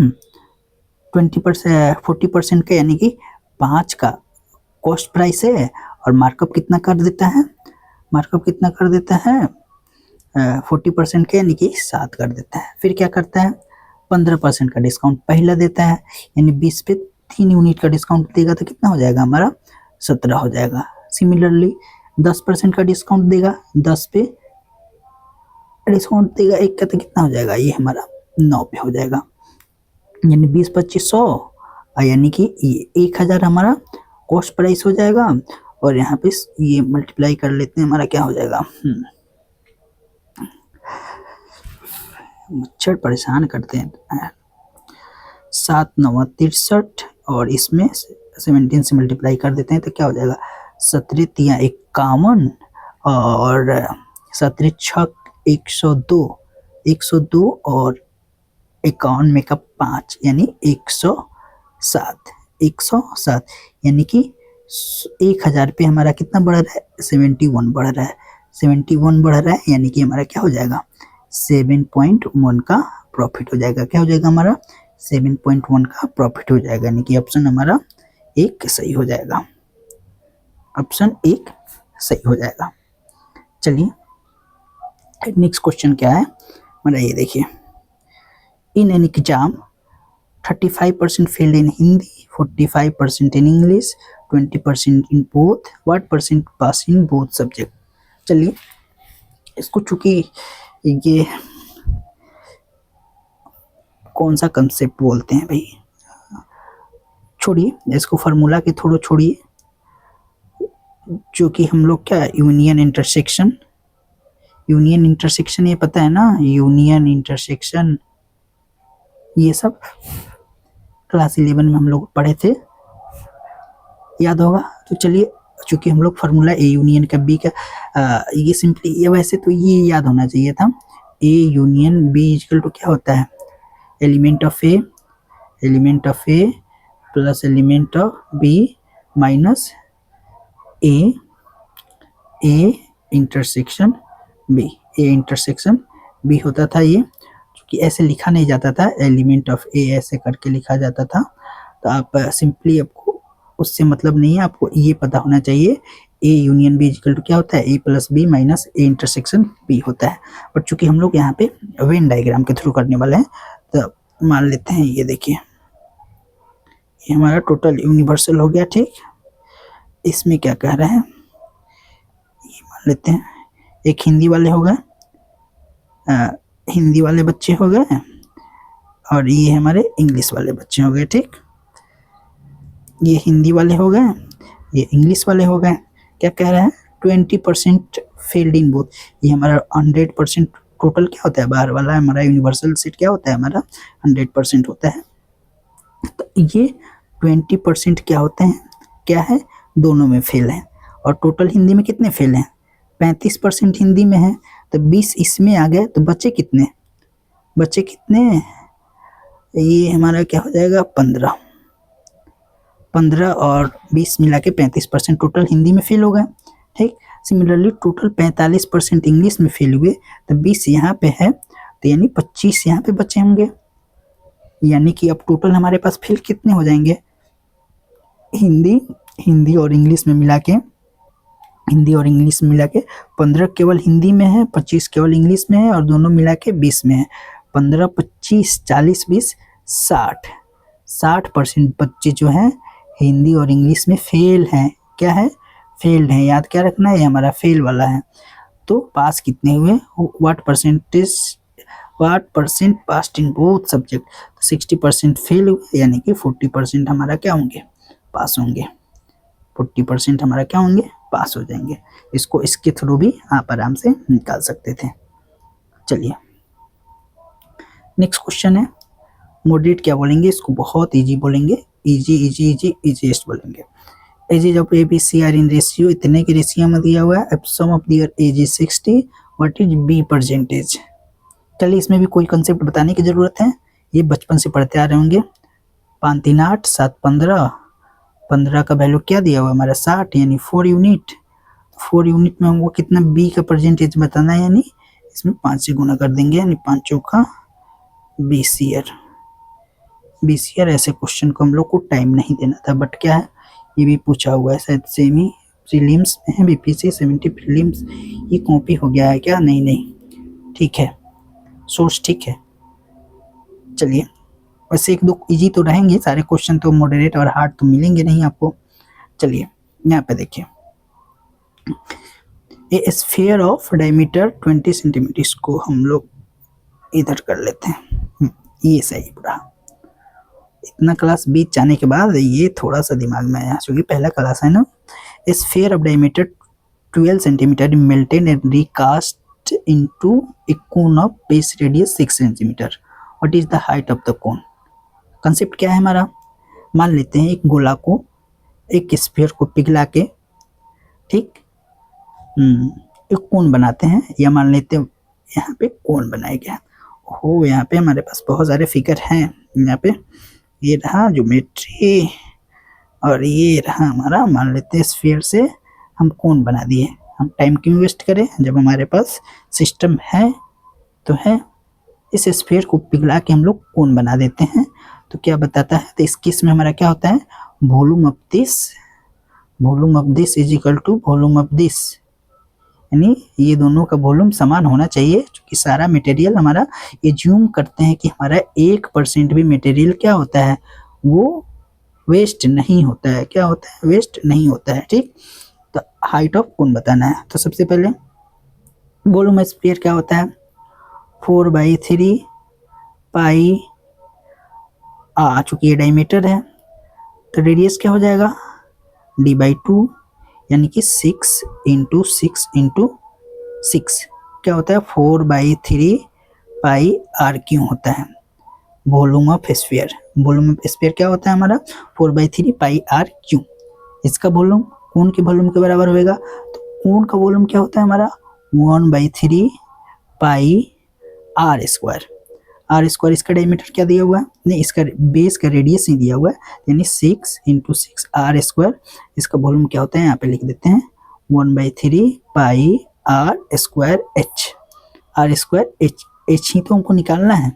20% 40% का, यानी कि 5 का कॉस्ट प्राइस है, और मार्कअप कितना कर देता है? 40% का, यानी कि 7 कर देता है। फिर क्या करता है? 15% का डिस्काउंट पहला देता है, यानी 20 पे 3 यूनिट का डिस्काउंट देगा तो कितना हो जाएगा हमारा? 17 हो जाएगा। सिमिलरली 10% का डिस्काउंट देगा, 10 पे डिस्काउंट देगा 1 का, तो कितना हो जाएगा? ये हमारा 9 पे हो जाएगा। यानी 20 25 100, यानी कि 1000 हमारा कॉस्ट प्राइस हो जाएगा, और यहाँ पे ये मल्टीप्लाई कर लेते हैं, हमारा क्या हो जाएगा? मच्छर परेशान करते हैं। 7 9 63, और इसमें 17 से मल्टीप्लाई कर देते हैं तो क्या हो जाएगा? 17 3 51, और 17 6 102, और 51 में का 5, यानी 107, यानी कि 1000 पे हमारा कितना बढ़ रहा है? 71 बढ़ रहा है। 71 बढ़ रहा है, यानी कि हमारा क्या हो जाएगा? 7.1 का प्रॉफिट हो जाएगा। क्या हो जाएगा हमारा? 7.1 का प्रॉफिट हो जाएगा, यानी कि ऑप्शन हमारा 1 सही हो जाएगा। ऑप्शन 1 सही हो जाएगा। चलिए नेक्स्ट क्वेश्चन क्या है हमारा, ये देखिए। In an exam 35% failed in Hindi, 45% in English, 20% in both, what percent pass in both subject. चलिए इसको, चूंकि ये कौन सा कंसेप्ट बोलते हैं भाई, छोड़िए इसको, फार्मूला के थोड़ा छोड़िए, जो कि हम लोग क्या, यूनियन इंटरसेक्शन ये पता है ना, यूनियन इंटरसेक्शन, ये सब क्लास 11 में हम लोग पढ़े थे, याद होगा। तो चलिए, चूंकि हम लोग फार्मूला ए यूनियन का बी का, ये सिंपली, ये वैसे तो ये याद होना चाहिए था। A union B equal to क्या होता है? Element of A plus element of B minus A intersection B होता था ये, क्योंकि ऐसे लिखा नहीं जाता था, एलिमेंट ऑफ ए ऐसे करके लिखा जाता था। तो आप सिंपली, आपको उससे मतलब नहीं है, आपको ये पता होना चाहिए A union B equal to क्या होता है? A plus B minus A intersection B होता है। बट चूंकि हम लोग यहाँ पे वेन डायग्राम के थ्रू करने वाले हैं, तो मान लेते हैं, ये देखिए, ये हमारा टोटल यूनिवर्सल हो गया। ठीक, इसमें क्या कह रहे हैं, ये मान लेते हैं, एक हिंदी वाले हो गए, हिंदी वाले बच्चे हो गए, और ये हमारे इंग्लिश वाले बच्चे हो गए। ठीक, ये हिंदी वाले हो गए, ये इंग्लिश वाले हो गए। क्या कह रहे हैं? 20% फेल्ड इन बोथ। ये हमारा 100% टोटल क्या होता है? बाहर वाला हमारा यूनिवर्सल सेट क्या होता है? हमारा 100% होता है। तो ये 20% क्या होते हैं? क्या है? दोनों में फेल है। और टोटल हिंदी में कितने फेल हैं? 35% हिंदी में है, तो 20 इसमें आ गए, तो बचे कितने? ये हमारा क्या हो जाएगा? 15 और 20 मिला के 35% टोटल हिंदी में फेल हो गए। ठीक, सिमिलरली टोटल 45% इंग्लिश में फेल हुए, तो 20 यहाँ पे है, तो यानी 25 यहाँ पे बचे होंगे, यानी कि अब टोटल हमारे पास फेल कितने हो जाएंगे? हिंदी हिंदी और इंग्लिश में मिला के 15 केवल हिंदी में है, 25 केवल इंग्लिश में है और दोनों मिला के 20 में है। 15, 25, 40, 20, 60। 60% बच्चे जो हैं हिंदी और इंग्लिश में फेल हैं। क्या है? फेल्ड हैं। याद क्या रखना है? ये हमारा फेल वाला है। तो पास कितने हुए? What percent passed in both subject? 60% fail हुए, यानी कि 40% हमारा क्या होंगे? पास होंगे। 40% हमारा क्या होंगे? पास हो जाएंगे। इसको इसके थ्रू भी आप आराम से निकाल सकते थे। चलिए नेक्स्ट क्वेश्चन है। मॉडरेट क्या बोलेंगे? इसको बहुत इजी बोलेंगे। इजीएस्ट बोलेंगे। Ages of A B C are in ratio, इतने की रेशियो में दिया हुआ है। अब sum of their age is 60, what is B percentage? चलिए इसमें भी कोई कंसेप्ट बताने की जरूरत है, ये बचपन से पढ़ते आ रहे होंगे। 5 3 8 7 15, 15 का वैल्यू क्या दिया हुआ हमारा? 60, यानी 4 यूनिट। 4 यूनिट में हमको कितना बी का परसेंटेज बताना है, यानी इसमें 5 से गुना कर देंगे, यानी 5 चौका 20 ईयर। 20 ईयर। ऐसे क्वेश्चन को हम लोग को टाइम नहीं देना था, बट क्या है, ये भी पूछा हुआ है शायद सेमी प्रीलिम्स में है। बीपीसी 70 प्रीलिम्स, ये कॉपी हो गया है क्या? नहीं नहीं, ठीक है, सोर्स ठीक है। चलिए वैसे एक दो इजी तो रहेंगे, सारे क्वेश्चन तो मॉडरेट और हार्ड तो मिलेंगे नहीं आपको। चलिए यहाँ पे देखिए, ए स्फीयर ऑफ डायमीटर 20 सेंटीमीटर, इसको हम लोग इधर कर लेते हैं। ये सही पूरा। इतना क्लास बीत जाने के बाद ये थोड़ा सा दिमाग में आया, क्योंकि पहला क्लास है ना। Sphere of diameter 12 centimetre melted and recast into A cone of base radius 6 centimetre, what is the height of the cone? Concept क्या है हमारा? मान लेते हैं एक गोला को, एक स्फीयर को पिघला के, ठीक, एक कोन बनाते हैं, या मान लेते हैं यहाँ पे कोन बनाया गया हो। यहाँ पे हमारे पास बहुत सारे फिगर हैं। यहाँ पे ये रहा ज्योमेट्री और ये रहा हमारा, मान लेते हैं स्फीयर से हम कोन बना दिए। हम टाइम क्यों वेस्ट करें जब हमारे पास सिस्टम है तो है। इस स्फीयर को पिघला के हम लोग कोन बना देते हैं। तो क्या बताता है? तो इस केस में हमारा क्या होता है? Volume of this is equal to volume of this, यानी ये दोनों का वॉल्यूम समान होना चाहिए, क्योंकि सारा मटेरियल हमारा एज्यूम करते हैं कि हमारा 1% भी मटेरियल क्या होता है? वो वेस्ट नहीं होता है। क्या होता है? वेस्ट नहीं होता है। ठीक, तो हाइट ऑफ कोन बताना है। तो सबसे पहले वॉल्यूम ऑफ स्फीयर क्या होता है? 4/3 पाई चूंकि ये डायमीटर है तो रेडियस क्या हो जाएगा? d/2, यानी कि 6 × 6 × 6 क्या होता है? 4/3 पाई r क्यों होता है? Volume of sphere. Volume of sphere क्या होता है हमारा? 4/3 पाई r क्यों। इसका वॉल्यूम कोन के वॉल्यूम के बराबर होएगा। तो कोन का वॉल्यूम क्या होता है हमारा? 1/3 पाई r²। r² इसका डायमीटर क्या दिया हुआ है? नहीं, इसका बेस का रेडियस नहीं दिया हुआ है, यानी 6 × 6 r²। इसका वॉल्यूम क्या होता है? यहाँ पे लिख देते हैं 1/3 पाई r² h। r² h ही तो हमको निकालना है।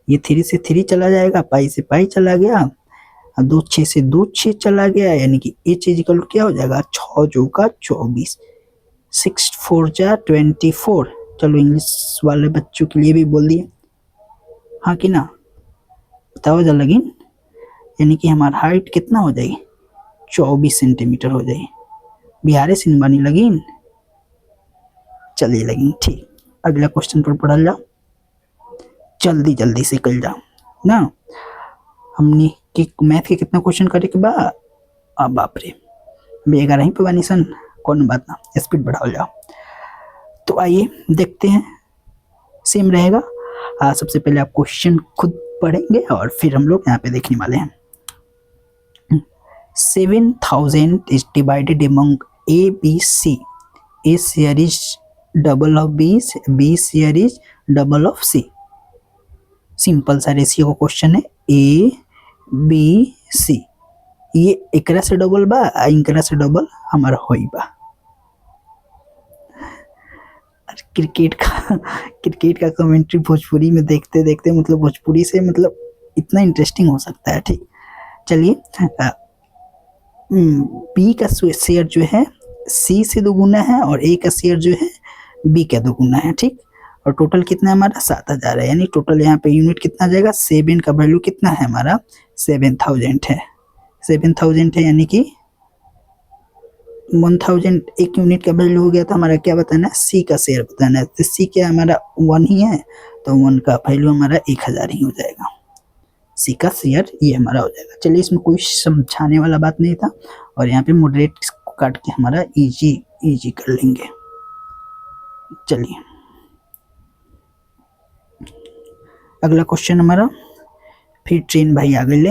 ये 3 से 3 चला जाएगा, पाई से पाई चला गया, 2 6 से 2 6 चला गया, यानी कि h इक्वल टू क्या हो जाएगा? 6 चौका 24, 6 4 जा 24। चलो इंग्लिश वाले बच्चों के लिए भी बोल दिए, हाँ कि ना? बताओ जरा लगिन, यानी कि हमारा हाइट कितना हो जाएगी? 24 सेंटीमीटर हो जाएगी। बिहारी सिनबानी लगिन। चलिए लगिन, ठीक। अगला क्वेश्चन पर पढ़ल जाओ, जल्दी जल्दी से कल जाओ ना। हमने कि मैथ के कितना क्वेश्चन करे के बाद, अब बाप रे, अभी 11 ही पे बानी सन, कौन बात ना, स्पीड बढ़ाओ जाओ। तो आइए देखते हैं, सेम रहेगा। सबसे पहले आप क्वेश्चन खुद पढ़ेंगे और फिर हम लोग यहाँ पे देखने वाले हैं। 7000 is divided among A B C, A share is double of B share is double of C. Simple सा रेशियो का क्वेश्चन है, ए बी सी, ये एकरा से डबल बा, इनकरा से डबल हमारा होई बा। क्रिकेट का कमेंट्री भोजपुरी में देखते देखते मतलब भोजपुरी से मतलब इतना इंटरेस्टिंग हो सकता है। ठीक, चलिए बी का शेयर जो है सी से दोगुना है और ए का शेयर जो है बी का दोगुना है, ठीक। और टोटल कितना है हमारा 7000 है, यानी टोटल यहाँ पे यूनिट कितना आ जाएगा, 7 का वैल्यू कितना है हमारा 7000 है, 7000 है, यानी कि 1000 एक यूनिट का वैल्यू हो गया। तो हमारा क्या बताना है, सी का शेयर बताना है। तो सी क्या हमारा 1 ही है, तो 1 का वैल्यू हमारा 1000 ही हो जाएगा। सी का शेयर ये हमारा हो जाएगा। चलिए, इसमें कोई समझाने वाला बात नहीं था, और यहाँ पे मॉडरेट काट के हमारा इजी कर लेंगे। चलिए अगला क्वेश्चन हमारा, फिर ट्रेन भाई आगे ले।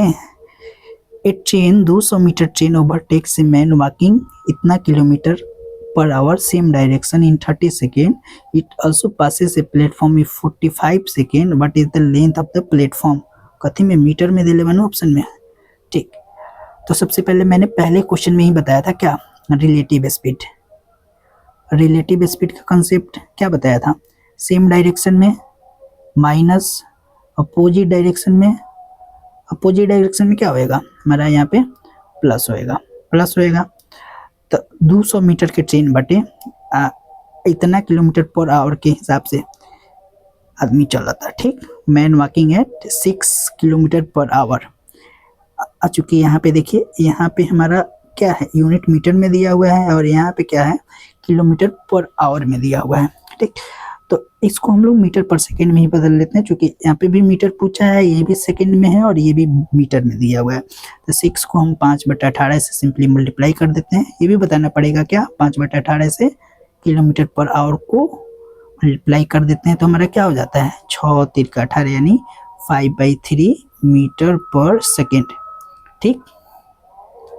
A train 200 metre train overtakes a man walking इतना kilometre per hour same direction in 30 second. It also passes a platform in 45 second. What is the length of the platform. कथी में, मीटर में दे ले बनो ऑप्शन में, ठीक। तो सबसे पहले मैंने पहले क्वेश्चन में ही बताया था क्या, रिलेटिव स्पीड। रिलेटिव स्पीड का कंसेप्ट क्या बताया था, सेम डायरेक्शन में माइनस अपोजिट डायरेक्शन में, अपोजिट डायरेक्शन में क्या होएगा हमारा यहाँ पे प्लस होएगा। तो 200 मीटर के ट्रेन बटे इतना किलोमीटर पर आवर के हिसाब से आदमी चलाता, ठीक। Man walking at 6 kilometre per hour. आ चुकी यहाँ पे देखिए, यहाँ पे हमारा क्या है, यूनिट मीटर में दिया हुआ है, और यहाँ पे क्या है, किलोमीटर पर आवर में दिया हुआ है, ठीक। तो इसको हम लोग मीटर पर सेकेंड में ही बदल लेते हैं, क्योंकि यहाँ पे भी मीटर पूछा है, ये भी सेकेंड में है और ये भी मीटर में दिया हुआ है। तो 6 को हम 5/18 से सिंपली मल्टीप्लाई कर देते हैं। ये भी बताना पड़ेगा क्या, 5/18 से किलोमीटर पर आवर को मल्टीप्लाई कर देते हैं, तो हमारा क्या हो जाता है, 6 तिरका 18, यानी 5/3 मीटर पर सेकेंड, ठीक।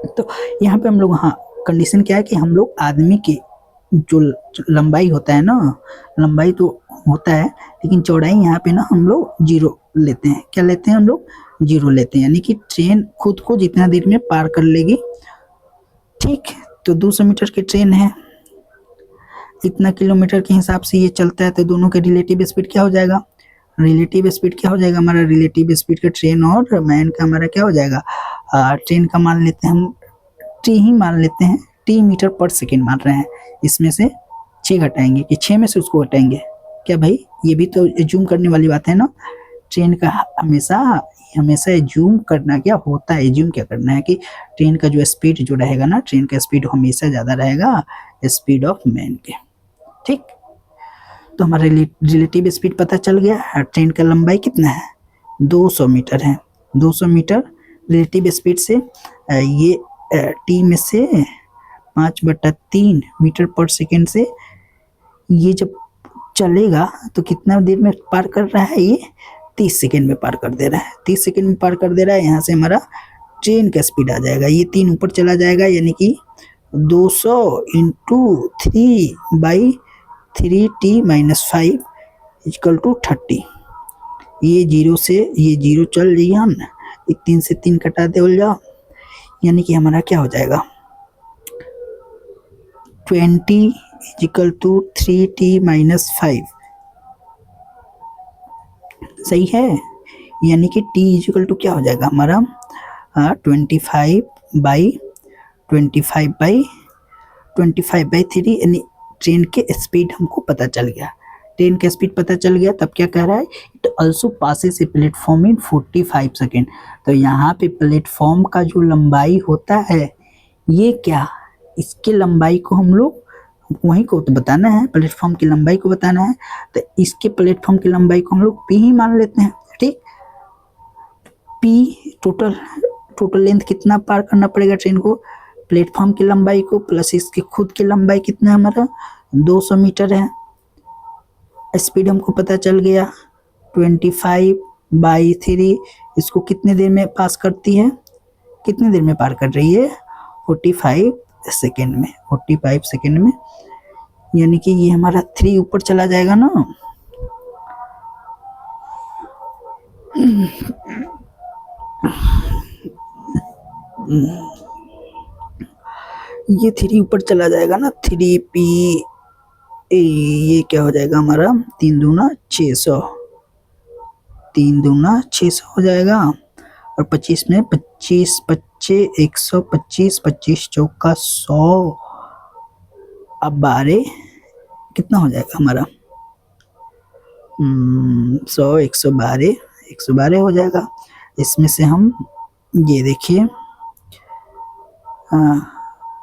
तो यहाँ पे हम लोग, हाँ कंडीशन क्या है कि हम लोग आदमी की जो लंबाई होता है ना, लंबाई तो होता है, लेकिन चौड़ाई यहाँ पे ना हम लोग 0 लेते हैं। क्या लेते हैं हम लोग, 0 लेते हैं, यानी कि ट्रेन खुद को जितना देर में पार कर लेगी, ठीक। तो 200 मीटर की ट्रेन है, इतना किलोमीटर के हिसाब से ये चलता है, तो दोनों के रिलेटिव स्पीड क्या हो जाएगा, रिलेटिव स्पीड क्या हो जाएगा हमारा, रिलेटिव स्पीड का ट्रेन और मैन का हमारा क्या हो जाएगा, ट्रेन का मान लेते हैं हम, टी ही मान लेते हैं, टी मीटर पर सेकेंड मान रहे हैं। इसमें से 6 घटाएंगे कि 6 में से उसको घटाएंगे क्या भाई, ये भी तो जूम करने वाली बात है ना। ट्रेन का हमेशा जूम करना क्या होता है, जूम क्या करना है कि ट्रेन का जो स्पीड जो रहेगा ना, ट्रेन का स्पीड हमेशा ज़्यादा रहेगा स्पीड ऑफ मैन के, ठीक। तो हमारा रिलेटिव स्पीड पता चल गया। ट्रेन का लंबाई कितना है, 200 मीटर है, 200 मीटर रिलेटिव स्पीड से ये टी में से 5/3 मीटर पर सेकेंड से ये जब चलेगा तो कितना देर में पार कर रहा है, ये 30 सेकेंड में पार कर दे रहा है, 30 सेकेंड में पार कर दे रहा है। यहाँ से हमारा ट्रेन का स्पीड आ जाएगा, ये 3 ऊपर चला जाएगा, यानी कि 200 × 3/3t-5 = 30। ये 0 से ये 0 चल जाइए हम, 3 से 3 कटा दे जाओ, यानी कि हमारा क्या हो जाएगा, 20 = 3t-5, सही है। यानी कि t = क्या हो जाएगा हमारा 25/3, यानी ट्रेन के स्पीड हमको पता चल गया। ट्रेन का स्पीड पता चल गया, तब क्या कह रहा है, it also passes A platform in 45 second. तो यहाँ पे प्लेटफॉर्म का जो लंबाई होता है, ये क्या, इसके लंबाई को हम लोग वहीं को तो बताना है, प्लेटफॉर्म की लंबाई को बताना है, तो इसके प्लेटफॉर्म की लंबाई को हम लोग पी ही मान लेते हैं, ठीक। पी टोटल लेंथ कितना पार करना पड़ेगा ट्रेन को, प्लेटफॉर्म की लंबाई को प्लस इसकी खुद की लंबाई कितना है हमारा 200 मीटर है। स्पीड हमको पता चल गया 25/3, इसको कितने देर में पास करती है, कितने देर में पार कर रही है, 45 सेकेंड में, 45 सेकेंड में, यानी कि ये हमारा 3 ऊपर चला जाएगा ना, ये 3 ऊपर चला जाएगा ना, 3p, ये क्या हो जाएगा हमारा 3 दूना 600, 3 दूना 600 हो जाएगा, और 25 में 25 बच्चे 125, 25 चौका 100, अब 12 कितना हो जाएगा हमारा 100, 112, 112 हो जाएगा। इसमें से हम ये देखिए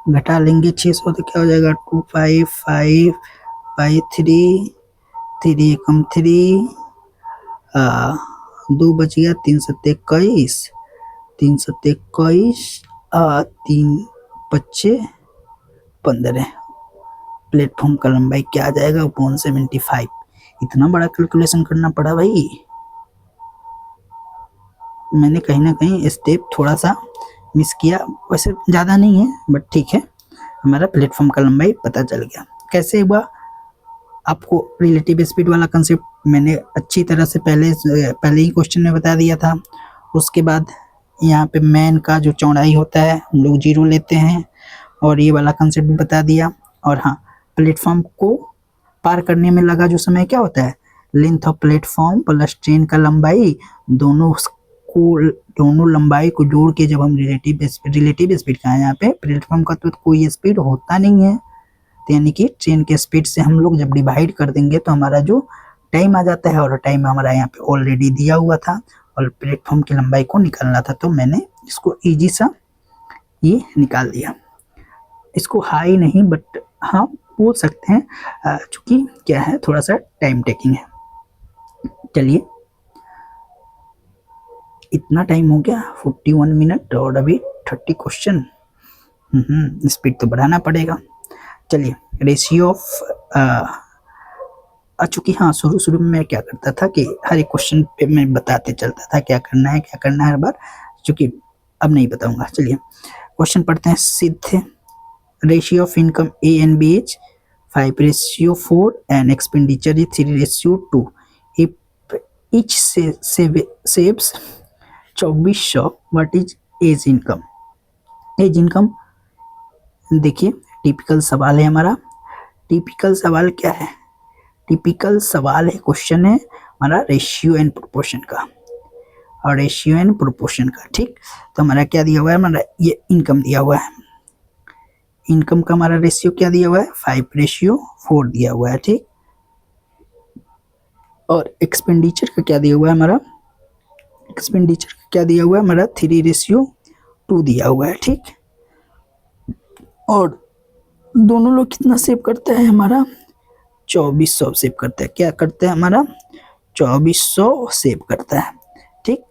घटा लेंगे 600 तो क्या हो जाएगा 255 बाई 3, 3 एकम 3, 2 बच गया 3 सत्ते 21, 3 सत्ते 21, 3 पच्चे 15। प्लेटफॉर्म का लंबाई क्या आ जाएगा 175। इतना बड़ा कैलकुलेशन करना पड़ा भाई, मैंने कहीं ना कहीं स्टेप थोड़ा सा मिस किया, वैसे ज़्यादा नहीं है बट ठीक है, हमारा प्लेटफॉर्म का लंबाई पता चल गया। कैसे हुआ, आपको रिलेटिव स्पीड वाला कंसेप्ट मैंने अच्छी तरह से पहले ही क्वेश्चन में बता दिया था। उसके बाद यहाँ पे मैन का जो चौड़ाई होता है हम लोग 0 लेते हैं, और ये वाला कंसेप्ट भी बता दिया। और हाँ, प्लेटफॉर्म को पार करने में लगा जो समय क्या होता है, length of platform plus train का लंबाई, दोनों लंबाई को जोड़ के जब हम रिलेटिव स्पीड का है, यहाँ पे प्लेटफॉर्म का तो कोई स्पीड होता नहीं है, तो यानी कि ट्रेन के स्पीड से हम लोग जब डिवाइड कर देंगे तो हमारा जो टाइम आ जाता है, और टाइम हमारा यहाँ पे ऑलरेडी दिया हुआ था और प्लेटफॉर्म की लंबाई को निकालना था, तो मैंने इसको इजी सा ये निकाल दिया। इसको हाई नहीं बट हाँ बोल सकते हैं, चूँकि क्या है थोड़ा सा टाइम टेकिंग है। चलिए, इतना टाइम हो गया 41 मिनट और अभी 30 क्वेश्चन, स्पीड तो बढ़ाना पड़ेगा। चलिए, रेशियो ऑफ चूँकि हाँ शुरू में मैं क्या करता था कि हर एक क्वेश्चन पे मैं बताते चलता था क्या करना है हर बार, चूँकि अब नहीं बताऊंगा। चलिए क्वेश्चन पढ़ते हैं सीधे। Ratio of income A and B is 5:4 and expenditure is 3:2। If each saves 2400, what is A's income. A's income देखिए, टिपिकल सवाल है हमारा। टिपिकल सवाल क्या है, टिपिकल सवाल है, क्वेश्चन है हमारा रेशियो एंड प्रोपोर्शन का, और रेशियो एंड प्रोपोर्शन का, ठीक। तो हमारा क्या दिया हुआ है, हमारा ये इनकम दिया हुआ है, इनकम का हमारा रेशियो क्या दिया हुआ है 5:4 दिया हुआ है, ठीक। और एक्सपेंडिचर का क्या दिया हुआ है हमारा, एक्सपेंडिचर का क्या दिया हुआ है हमारा 3:2 दिया हुआ है, ठीक। और दोनों लोग कितना सेव करते हैं, हमारा 2400 सेव करता है। क्या करता है हमारा 2400 सेव करता है, ठीक।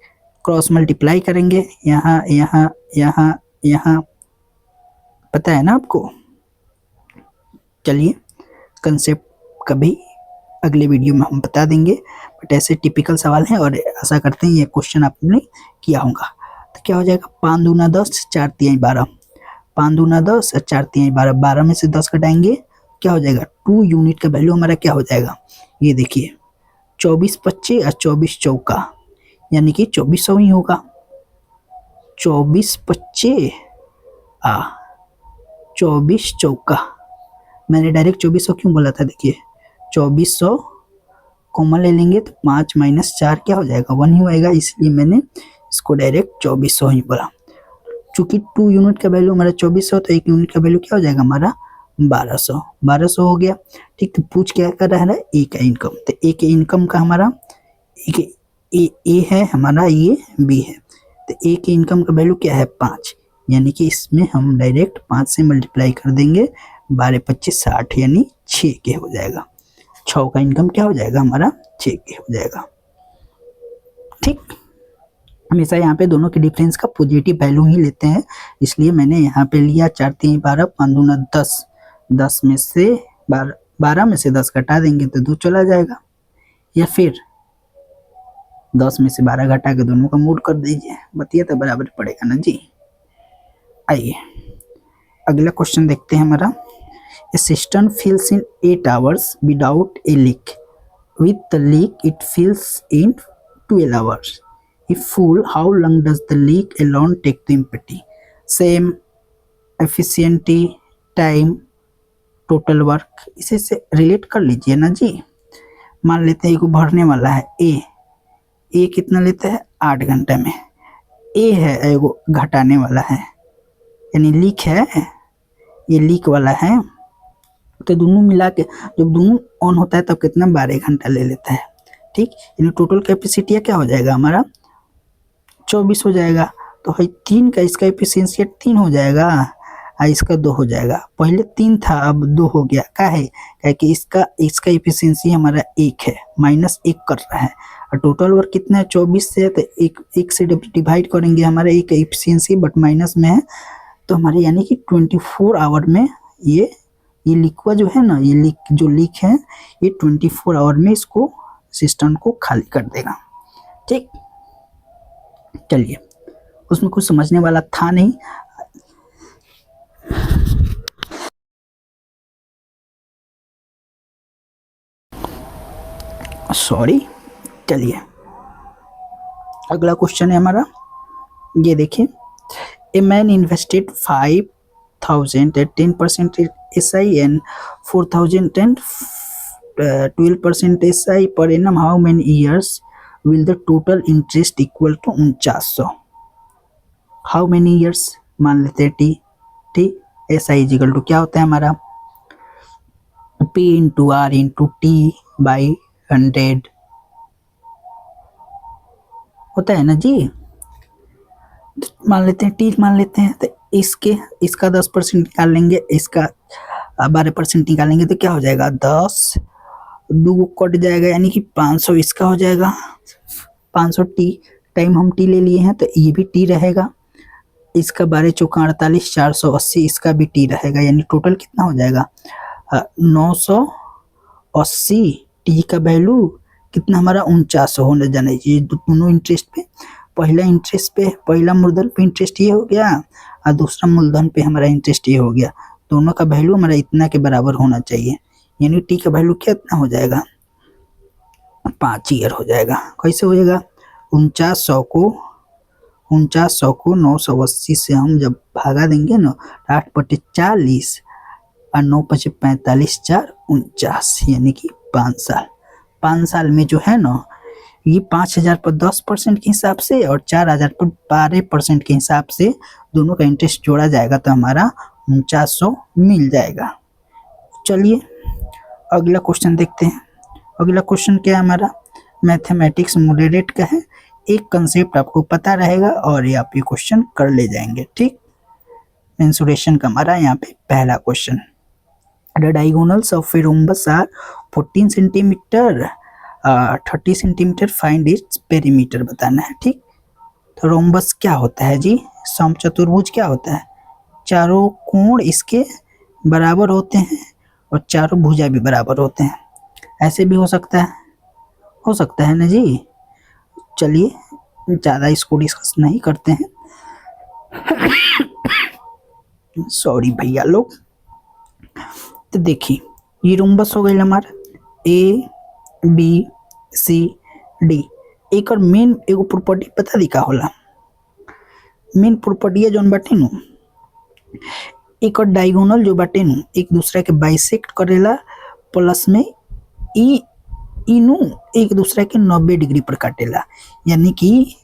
क्रॉस मल्टीप्लाई करेंगे, यहाँ यहाँ यहाँ यहाँ, पता है ना आपको। चलिए, कंसेप्ट कभी अगले वीडियो में हम बता देंगे, बट ऐसे टिपिकल सवाल हैं और आशा करते हैं ये क्वेश्चन आपने किया होगा। तो क्या हो जाएगा 5 दूना 10, 4 तिहाई 12, 5 दूना 10 और 4 तिहाई 12, 12 में से 10 घटाएंगे क्या हो जाएगा 2 यूनिट का वैल्यू हमारा क्या हो जाएगा, ये देखिए 24 पच्चे और 24 चौका, यानी कि 2400 ही होगा। 24 पच्चे 24 चौका, मैंने डायरेक्ट 2400 क्यों बोला था, देखिए 2400 कॉमन ले लेंगे तो 5 - 4 क्या हो जाएगा 1 ही होएगा, इसलिए मैंने इसको डायरेक्ट 2400 ही बोला। चूँकि 2 यूनिट का वैल्यू हमारा 2400, तो 1 यूनिट का वैल्यू क्या हो जाएगा हमारा 1200 हो गया, ठीक। तो पूछ क्या कर रहा है, ए का इनकम, तो ए के इनकम का हमारा ए है हमारा, ये बी है, तो ए के इनकम का वैल्यू क्या है 5, यानी कि इसमें हम डायरेक्ट 5 से मल्टीप्लाई कर देंगे, 12 × 25 = 60, यानी 6 के हो जाएगा। 6 का इनकम क्या हो जाएगा हमारा 6 के हो जाएगा, ठीक। हमेशा यहाँ पे दोनों के डिफरेंस का पॉजिटिव वैल्यू ही लेते हैं, इसलिए मैंने यहाँ पे लिया 4 तिहाई 12, 5 दूना 10, 10 में से 12 में से 10 घटा देंगे तो 2 चला जाएगा, या फिर 10 में से 12 घटा के दोनों का मूड कर दीजिए, बतिया तो बराबर पड़ेगा ना जी। आइए अगला क्वेश्चन देखते हैं हमारा। A system fills in 8 hours without a leak, with the leak it fills in 12 hours। If full, how long does the leak alone take to empty? Same, efficiency, time, total work, इसे से रिलेट कर लीजिए ना जी। मान लेते हैं एक भरने वाला है ए कितना लेता है 8 घंटे में, ए है एगो घटाने वाला है, यानी लीक है, ये लीक वाला है। तो दोनों मिला के जब दोनों ऑन होता है तब कितना 12 घंटा ले लेता है, ठीक। यानी टोटल कैपेसिटी क्या हो जाएगा हमारा 24 हो जाएगा। तो है 3 का इसका एफिशिएंसी 3 हो जाएगा और इसका 2 हो जाएगा। पहले 3 था अब 2 हो गया, क्या है क्या कि इसका एफिशिएंसी हमारा 1 है, -1 कर रहा है। और टोटल वर्क कितना है 24 से, तो एक से डिवाइड करेंगे हमारा एक एफिशिएंसी बट माइनस में है, तो हमारे यानी कि 24 आवर में ये लिक्विड जो है ना, ये लीक है ये 24 आवर में इसको सिस्टम को खाली कर देगा, ठीक। चलिए, उसमें कुछ समझने वाला था नहीं। सॉरी। चलिए, अगला क्वेश्चन है हमारा, ये देखिए। A man invested 5,000 at 10% SI and 4,000 and 12% SI per annum. How many years will the total interest equal to 4900? How many years मान लेते हैं टी SI इजिकल टू क्या होता है हमारा P into R into T by 100 होता है ना जी। मान लेते हैं टी मान लेते हैं, तो इसका 10% निकाल लेंगे, इसका 12% निकालेंगे, तो क्या हो जाएगा 10 2 कट जाएगा, यानी कि 500 इसका हो जाएगा। 500 टी टाइम हम टी ले लिए हैं तो ये भी टी रहेगा। इसका 12 चौका 48 480 इसका भी टी रहेगा, यानी टोटल कितना हो जाएगा 980। टी का वैल्यू कितना हमारा 4900 होने जाना चाहिए। दोनों इंटरेस्ट पे, पहला मूलधन पे इंटरेस्ट ये हो गया और दूसरा मूलधन पे हमारा इंटरेस्ट ये हो गया। दोनों का वैल्यू हमारा इतना के बराबर होना चाहिए, यानी टी का वैल्यू कितना हो जाएगा 5 ईयर हो जाएगा। कैसे हो जाएगा 4900 को 980 से हम जब भागा देंगे ना 8/40 और 9×5 = 45 4 49, यानी कि 5 साल। 5 साल में जो है ना ये 5000 पर 10% के हिसाब से और 4000 पर 12% के हिसाब से दोनों का इंटरेस्ट जोड़ा जाएगा तो हमारा 4900 मिल जाएगा। चलिए अगला क्वेश्चन देखते हैं। अगला क्वेश्चन क्या है हमारा मैथमेटिक्स मॉडरेट का है। एक कंसेप्ट आपको पता रहेगा और ये आप ये क्वेश्चन कर ले जाएंगे, ठीक। मेंसुरेशन का हमारा यहाँ पे पहला question, the diagonals of a rhombus are 14 centimetre 30 centimetre, find its perimeter बताना है, ठीक। तो रोम्बस क्या होता है जी, समचतुर्भुज क्या होता है, चारों कोण इसके बराबर होते हैं और चारों भुजा भी बराबर होते हैं। ऐसे भी हो सकता है ना जी। चलिए ज़्यादा इसको डिस्कस नहीं करते हैं, सॉरी भैया लोग। तो देखिए ये रोम्बस हो गई हमारा ABCD। एक और मेन एगो प्रॉपर्टी पता दी का होला, मेन प्रॉपर्टी है जौन बाटे नु एक और डायगोनल जो बाटे नु एक दूसरे के बाइसेक्ट करेला, प्लस में इनु एक दूसरे के 90 डिग्री पर काटेला, यानी कि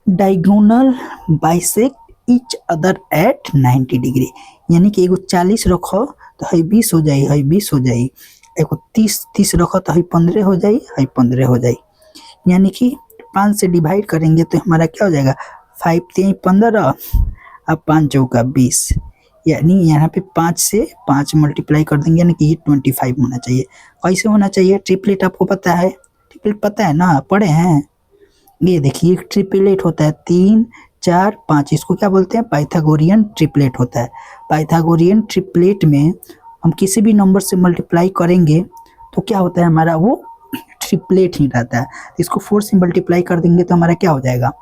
diagonal bisect each other eight 90 degree. यानी कि एगो 40 रखो तो है 20 हो जाए, है 20 हो जाए, एगो 30 रखो तो है 15 हो जाए, है 15 हो जाए। यानी कि 5 से डिवाइड करेंगे तो हमारा क्या हो जाएगा 5 3 15 अब 5 चौका 20, यानी यहाँ पे 5 से 5 मल्टीप्लाई कर देंगे, यानी कि ये 25 होना चाहिए। कैसे होना चाहिए, ट्रिपलेट आपको पता है, ट्रिपलेट पता है ना, पढ़े हैं। ये देखिए ट्रिपलेट होता है 3 4 5, इसको क्या बोलते हैं पाइथागोरियन ट्रिपलेट होता है। पाइथागोरियन ट्रिपलेट में हम किसी भी नंबर से मल्टीप्लाई करेंगे तो क्या होता है हमारा वो ट्रिपलेट ही रहता है। इसको 4 से मल्टीप्लाई कर देंगे तो हमारा क्या हो जाएगा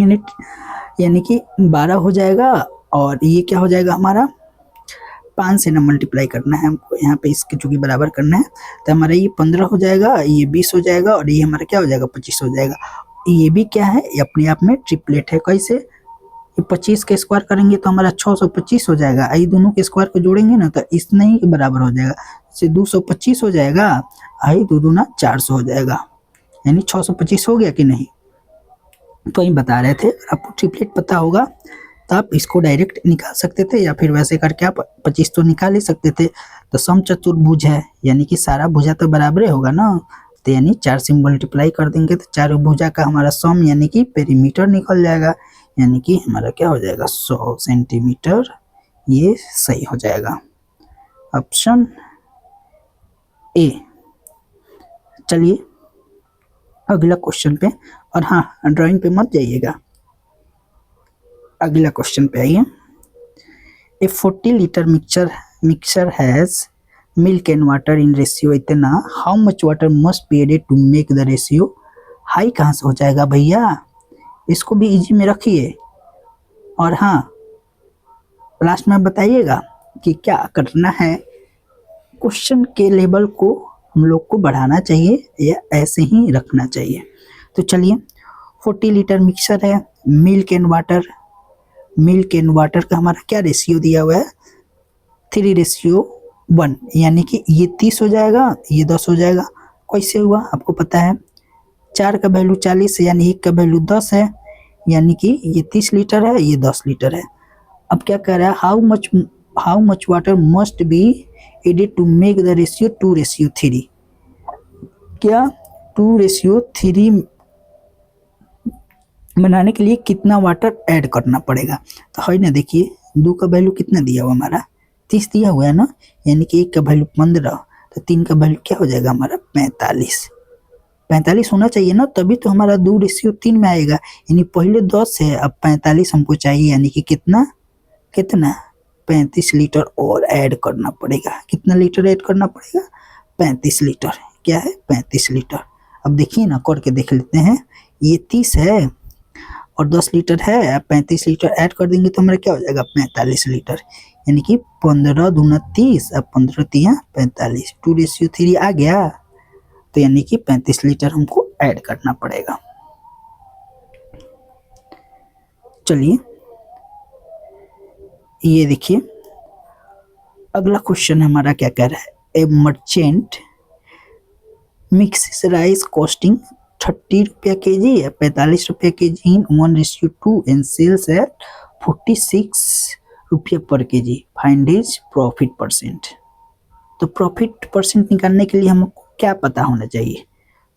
यानी कि 12 हो जाएगा, और ये क्या हो जाएगा हमारा 5 से ना मल्टीप्लाई करना है हमको, यहाँ पे इसके चूंकि बराबर करना है तो हमारा ये 15 हो जाएगा, ये 20 हो जाएगा और ये हमारा क्या हो जाएगा 25 हो जाएगा। ये भी क्या है, ये अपने आप में ट्रिपलेट है। कैसे, ये 25 के स्क्वायर करेंगे तो हमारा 625 हो जाएगा, ये दोनों के स्क्वायर को जोड़ेंगे ना तो इतना ही बराबर हो जाएगा, से 225 हो जाएगा, आई 2 दूना 400 हो जाएगा, यानी 625 हो गया कि नहीं। तो हम बता रहे थे, आपको ट्रिपलेट पता होगा तो आप इसको डायरेक्ट निकाल सकते थे, या फिर वैसे करके आप 25 तो निकाल ही सकते थे। तो समचतुर्भुज है, यानी कि सारा भुजा तो बराबर होगा ना, तो यानी 4 से मल्टीप्लाई कर देंगे तो चारों भुजा का हमारा सम यानी कि पेरीमीटर निकल जाएगा, यानी कि हमारा क्या हो जाएगा 100 सेंटीमीटर। ये सही हो जाएगा ऑप्शन ए। चलिए अगला क्वेश्चन पे, और हाँ ड्राइंग पे मत जाइएगा, अगला क्वेश्चन पे आइए। A 40 litre mixture has milk and water in ratio इतना, how much water must be added to make the ratio high. कहाँ से हो जाएगा भैया, इसको भी इजी में रखिए, और हाँ लास्ट में बताइएगा कि क्या करना है। क्वेश्चन के लेवल को हम लोग को बढ़ाना चाहिए या ऐसे ही रखना चाहिए। तो चलिए 40 लीटर मिक्सर है, मिल्क एंड वाटर का हमारा क्या रेशियो दिया हुआ है 3:1, यानी कि ये 30 हो जाएगा, ये 10 हो जाएगा। कैसे हुआ आपको पता है, 4 का वैल्यू 40 है, यानी 1 का वैल्यू 10 है, यानी कि ये 30 लीटर है, ये 10 लीटर है। अब क्या कह रहा है, how much water must be added to make the ratio 2:3। क्या 2:3 बनाने के लिए कितना वाटर ऐड करना पड़ेगा। तो है ना, देखिए 2 का वैल्यू कितना दिया हुआ हमारा 30 दिया हुआ है ना, यानी कि 1 का वैल्यू 15, तो 3 का वैल्यू क्या हो जाएगा हमारा 45 होना चाहिए ना, तभी तो हमारा 2:3 में आएगा। यानी पहले 10 है, अब 45 हमको चाहिए, यानी कि कितना 35 लीटर और ऐड करना पड़ेगा। कितना लीटर ऐड करना पड़ेगा 35 लीटर। क्या है 35 लीटर। अब देखिए ना, करके देख लेते हैं, ये 30 है और 10 लीटर है, अब 35 लीटर ऐड कर देंगे तो हमारा क्या हो जाएगा 45 लीटर, यानी कि 15 दूना 30, अब 15 तिया 45, 2:3 आ गया, तो यानी कि 35 लीटर हमको ऐड करना पड़ेगा। चलिए ये देखिए अगला क्वेश्चन हमारा क्या कह रहा है, ए मर्चेंट मिक्स राइस कॉस्टिंग 30 रुपया के जी या 45 रुपया के जी इन 1:2 एंड सेल्स एट 46 रुपया पर के जी, फाइंड हिज प्रॉफिट परसेंट। तो प्रॉफिट परसेंट निकालने के लिए हमको क्या पता होना चाहिए,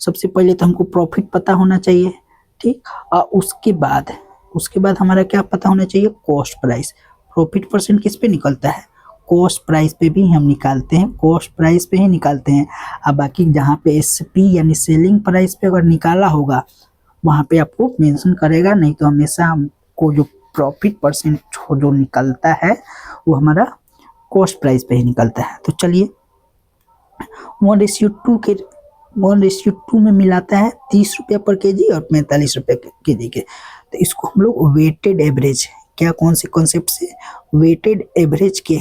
सबसे पहले तो हमको प्रॉफिट पता होना चाहिए, ठीक, और उसके बाद हमारा क्या पता होना चाहिए कॉस्ट प्राइस। प्रॉफिट परसेंट किस पे निकलता है, कॉस्ट प्राइस पे भी हम निकालते हैं, कॉस्ट प्राइस पे ही निकालते हैं। अब बाकी जहाँ पे एसपी यानी सेलिंग प्राइस पे अगर निकाला होगा वहाँ पे आपको मेंशन करेगा, नहीं तो हमेशा हमको जो प्रॉफिट परसेंट जो निकलता है वो हमारा कॉस्ट प्राइस पे ही निकलता है। तो चलिए 1:2 में मिलाता है 30 रुपया पर के जी और 45 रुपये के जी के। तो इसको हम लोग वेटेड एवरेज, क्या कौन से कॉन्सेप्ट से, वेटेड एवरेज के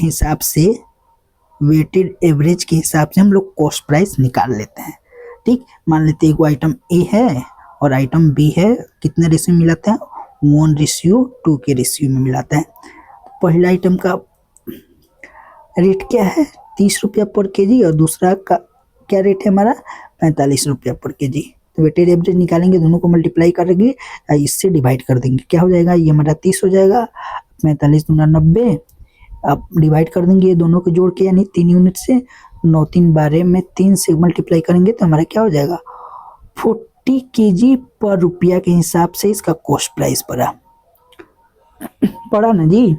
हिसाब से हम लोग कॉस्ट प्राइस निकाल लेते हैं। ठीक, मान लेते हैं आइटम ए है और आइटम बी है, कितने रेशियो में मिलाते हैं 1:2 के रेशियो में मिलाता है। पहला आइटम का रेट क्या है 30 रुपया पर के जी और दूसरा का क्या रेट है हमारा 45 रुपया पर के जी। तो वेटेड एवरेज निकालेंगे, दोनों को मल्टीप्लाई करेंगे, इससे डिवाइड कर देंगे, क्या हो जाएगा ये हमारा 30 हो जाएगा, 45 दूना 90, अब डिवाइड कर देंगे ये दोनों को जोड़ के, यानी 3 यूनिट से 9 3 12 में 3 से मल्टीप्लाई करेंगे तो हमारा क्या हो जाएगा 40 केजी पर रुपया के हिसाब से इसका कॉस्ट प्राइस पड़ा ना जी।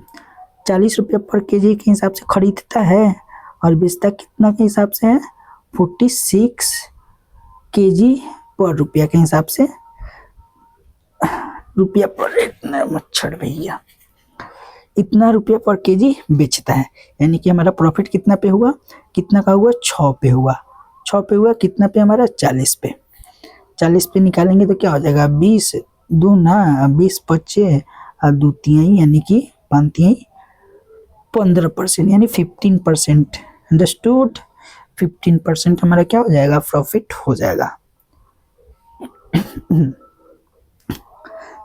40 रुपया पर केजी के हिसाब से खरीदता है और बेचता कितना के हिसाब से है 46 केजी पर रुपया के हिसाब से, रुपया पर इतना मच्छर भैया, इतना रुपया पर केजी बेचता है, यानी कि हमारा प्रॉफिट कितना पे हुआ, कितना का हुआ 6 पे हुआ, 6 पे हुआ, कितना पे हमारा 40 पे, 40 पे निकालेंगे तो क्या हो जाएगा 20 दूना 20 25 और 2 तिहाई यानी कि 5 तिहाई 15%, यानी 15%, अंडरस्टूड। 15% हमारा क्या हो जाएगा प्रॉफिट हो जाएगा।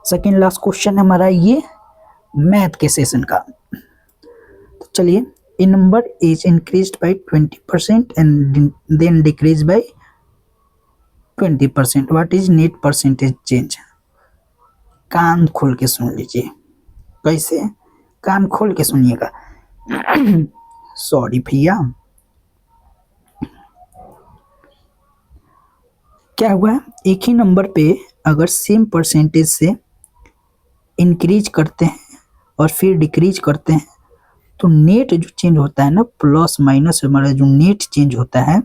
सेकेंड लास्ट क्वेश्चन हमारा ये मैथ के सेशन का। तो चलिए, a number is increased by 20% and then decrease by 20%, what is net percentage change. कान खोल के सुन लीजिए। कैसे? कान खोल के सुनिएगा। सॉरी भैया। क्या हुआ, एक ही नंबर पे अगर सेम परसेंटेज से इंक्रीज करते हैं और फिर डिक्रीज करते हैं तो नेट जो चेंज होता है ना, प्लस माइनस हमारा जो नेट चेंज होता है,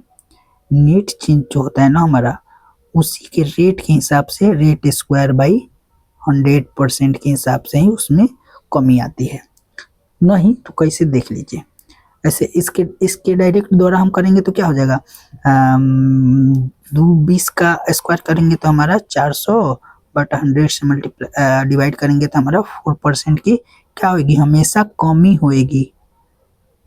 नेट चेंज जो होता है ना हमारा, उसी के रेट के हिसाब से रेट स्क्वायर बाई 100% के हिसाब से ही उसमें कमी आती है। नहीं तो कैसे, देख लीजिए। ऐसे इसके डायरेक्ट द्वारा हम करेंगे तो क्या हो जाएगा, 20 का स्क्वायर करेंगे तो हमारा 400 बट 100 से मल्टीप्लाई डिवाइड करेंगे तो हमारा 4% की क्या होगी, हमेशा कमी होएगी।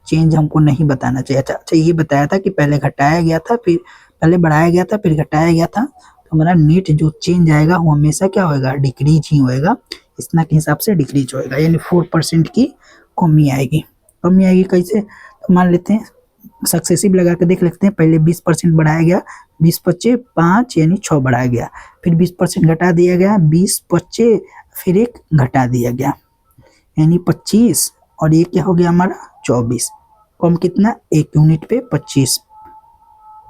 चेंज हमको नहीं बताना चाहिए। अच्छा ये बताया था कि पहले घटाया गया था, फिर पहले बढ़ाया गया था, फिर घटाया गया था, तो हमारा नेट जो चेंज आएगा वो हमेशा क्या होएगा, डिक्रीज ही होएगा। इतना के हिसाब से डिक्रीज होएगा, यानी 4% की कमी आएगी। कमी आएगी कैसे, तो मान लेते हैं सक्सेसिव लगा के देख लेते हैं। पहले 20% बढ़ाया गया, 20 पच्चे 5 यानी 6 बढ़ाया गया, फिर 20% घटा दिया गया, 20 पच्चे फिर 1 घटा दिया गया, यानी 25, और ये क्या हो गया हमारा 24। कम कितना, 1 यूनिट पे 25,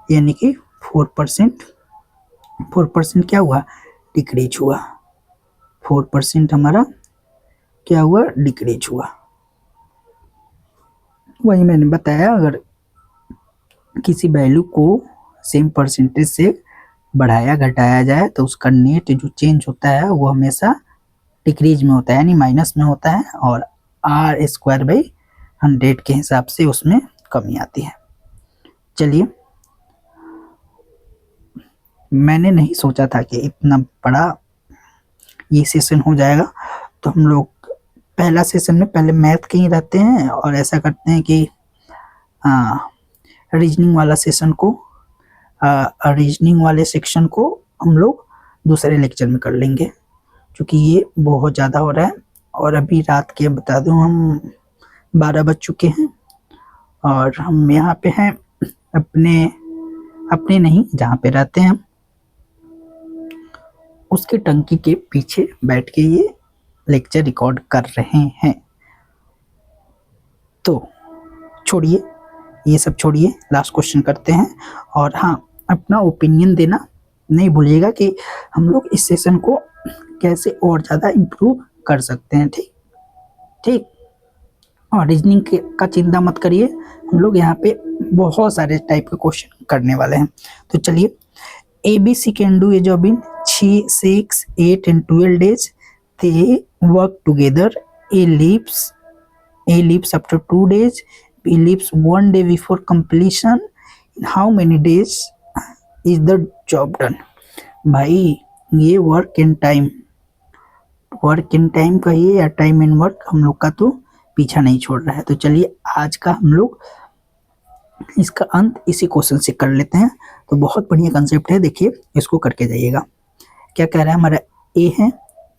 यानी कि 4%। 4% क्या हुआ, डिक्रीज हुआ। 4% हमारा क्या हुआ, डिक्रीज हुआ। वही मैंने बताया, अगर किसी वैल्यू को सेम परसेंटेज से बढ़ाया घटाया जाए तो उसका नेट जो चेंज होता है वो हमेशा डिक्रीज में होता है, यानी माइनस में होता है, और आर स्क्वायर बाई 100 के हिसाब से उसमें कमी आती है। चलिए, मैंने नहीं सोचा था कि इतना बड़ा ये सेशन हो जाएगा। तो हम लोग पहला सेशन में पहले मैथ के ही रहते हैं और ऐसा करते हैं कि रीजनिंग वाला सेशन को, रीजनिंग वाले सेक्शन को हम लोग दूसरे लेक्चर में कर लेंगे, क्योंकि ये बहुत ज़्यादा हो रहा है। और अभी रात के बता दूं हम 12 बज चुके हैं और हम यहाँ पे हैं अपने नहीं, जहाँ पे रहते हैं हम उसके टंकी के पीछे बैठ के ये लेक्चर रिकॉर्ड कर रहे हैं। तो छोड़िए, ये सब छोड़िए, लास्ट क्वेश्चन करते हैं। और हाँ, अपना ओपिनियन देना नहीं भूलिएगा कि हम लोग इस सेशन को कैसे और ज़्यादा इम्प्रूव कर सकते हैं। ठीक। और रीजनिंग का चिंता मत करिए, हम लोग यहाँ पे बहुत सारे टाइप के क्वेश्चन करने वाले हैं। तो चलिए, ABC can do a job in 3, 6, 8 and 12 days. They work together. A leaves after 2 days. B leaves 1 day before completion. In how many days is the job done? भाई ये वर्क एंड टाइम कहिए या टाइम एंड वर्क, हम लोग का तो पीछा नहीं छोड़ रहा है। तो चलिए, आज का हम लोग इसका अंत इसी क्वेश्चन से कर लेते हैं। तो बहुत बढ़िया कंसेप्ट है, देखिए इसको करके जाइएगा। क्या कह रहा है, हमारा ए है,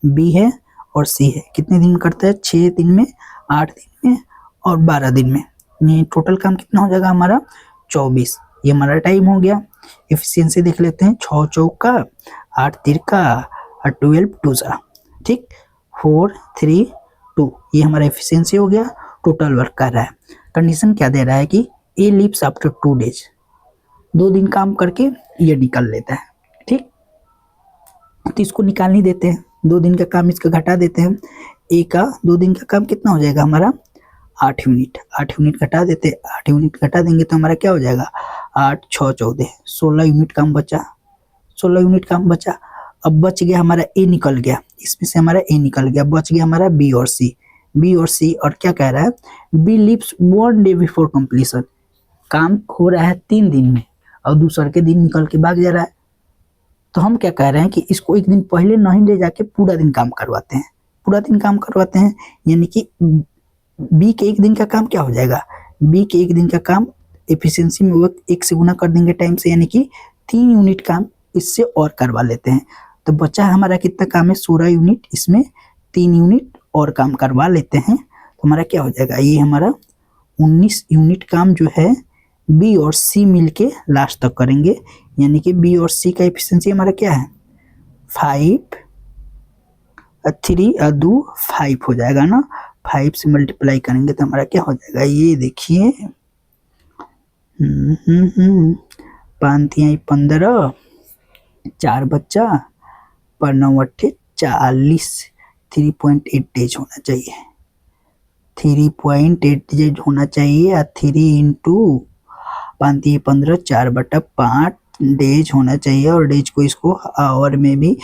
बी है और सी है। कितने दिन करता है, 6 दिन में, 8 दिन में और 12 दिन में। ये टोटल काम कितना हो जाएगा हमारा, 24। ये हमारा टाइम हो गया। एफिशिएंसी देख लेते हैं, 6 चौका 8 तिरका और 12 टूजा, ठीक, 4 3 2। ये हमारा एफिशिएंसी हो गया। टोटल वर्क कर रहा है। कंडीशन क्या दे रहा है कि ए लीव्स आफ्टर 2 days, 2 दिन काम करके ये निकल लेता है। ठीक, तो इसको निकाल नहीं देते हैं, 2 दिन का काम इसका घटा देते हैं। ए का 2 दिन का काम कितना हो जाएगा हमारा, 8 यूनिट। 8 यूनिट घटा देते, 8 यूनिट घटा देंगे तो हमारा क्या हो जाएगा, 8 6 14, 16 यूनिट काम बचा। 16 यूनिट काम बचा। अब बच गया हमारा ए, निकल गया इसमें से, हमारा ए निकल गया। बच गया हमारा बी और सी। और क्या कह रहा है, B leaves 1 day before completion. काम हो रहा है 3 दिन में और दूसरे के दिन निकल के भाग जा रहा है। तो हम क्या कह रहे हैं कि इसको एक दिन पहले नहीं ले जाके पूरा दिन काम करवाते हैं। यानी कि बी के 1 दिन का काम क्या हो जाएगा, बी के 1 दिन का काम एफिशिएंसी में वर्क 1 से गुना कर देंगे टाइम से, यानी कि 3 यूनिट काम इससे और करवा लेते हैं। तो बचा हमारा कितना काम है, 16 यूनिट। इसमें 3 यूनिट और काम करवा लेते हैं तो हमारा क्या हो जाएगा, ये हमारा 19 यूनिट काम जो है बी और सी मिलके लास्ट तक करेंगे। यानी कि बी और सी का एफिशिएंसी हमारा क्या है, 5 3 2 5 हो जाएगा ना, 5 से मल्टीप्लाई करेंगे तो हमारा क्या हो जाएगा, ये देखिए 5 तिहाई 15, 4 बच्चा पर 9 अट्ठे 40, 3.8 डेज होना चाहिए, 3.8 डेज होना चाहिए, या 3 इंटू 5 तिहाई 15, 4/5 डेज होना चाहिए। और डेज को इसको आवर में भी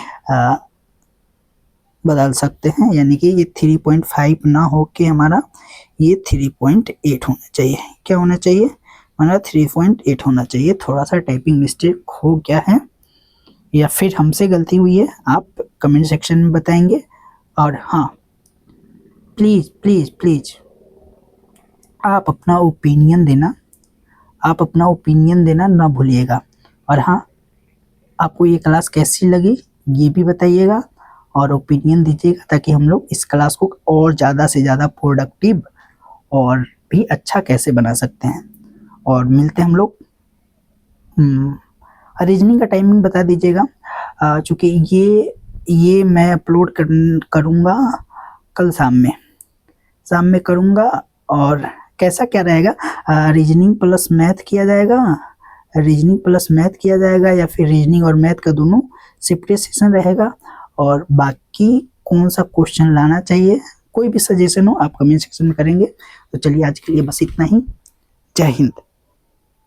बदल सकते हैं, यानी कि ये 3.5 ना हो के हमारा ये 3.8 होना चाहिए। क्या होना चाहिए हमारा, 3.8 होना चाहिए। थोड़ा सा टाइपिंग मिस्टेक हो गया है या फिर हमसे गलती हुई है, आप कमेंट सेक्शन में बताएंगे। और हाँ, प्लीज़ प्लीज़ प्लीज़ आप अपना ओपिनियन देना ना भूलिएगा। और हाँ, आपको ये क्लास कैसी लगी ये भी बताइएगा और ओपिनियन दीजिएगा, ताकि हम लोग इस क्लास को और ज़्यादा से ज़्यादा प्रोडक्टिव और भी अच्छा कैसे बना सकते हैं। और मिलते हैं हम लोग, रीजनिंग का टाइमिंग बता दीजिएगा, चूँकि ये मैं अपलोड करूँगा कल शाम में करूँगा। और कैसा क्या रहेगा, रीजनिंग प्लस मैथ किया जाएगा, या फिर रीजनिंग और मैथ का दोनों सेपरेट सेशन रहेगा। और बाकी कौन सा क्वेश्चन लाना चाहिए, कोई भी सजेशन हो आप कमेंट सेक्शन में करेंगे। तो चलिए आज के लिए बस इतना ही। जय हिंद।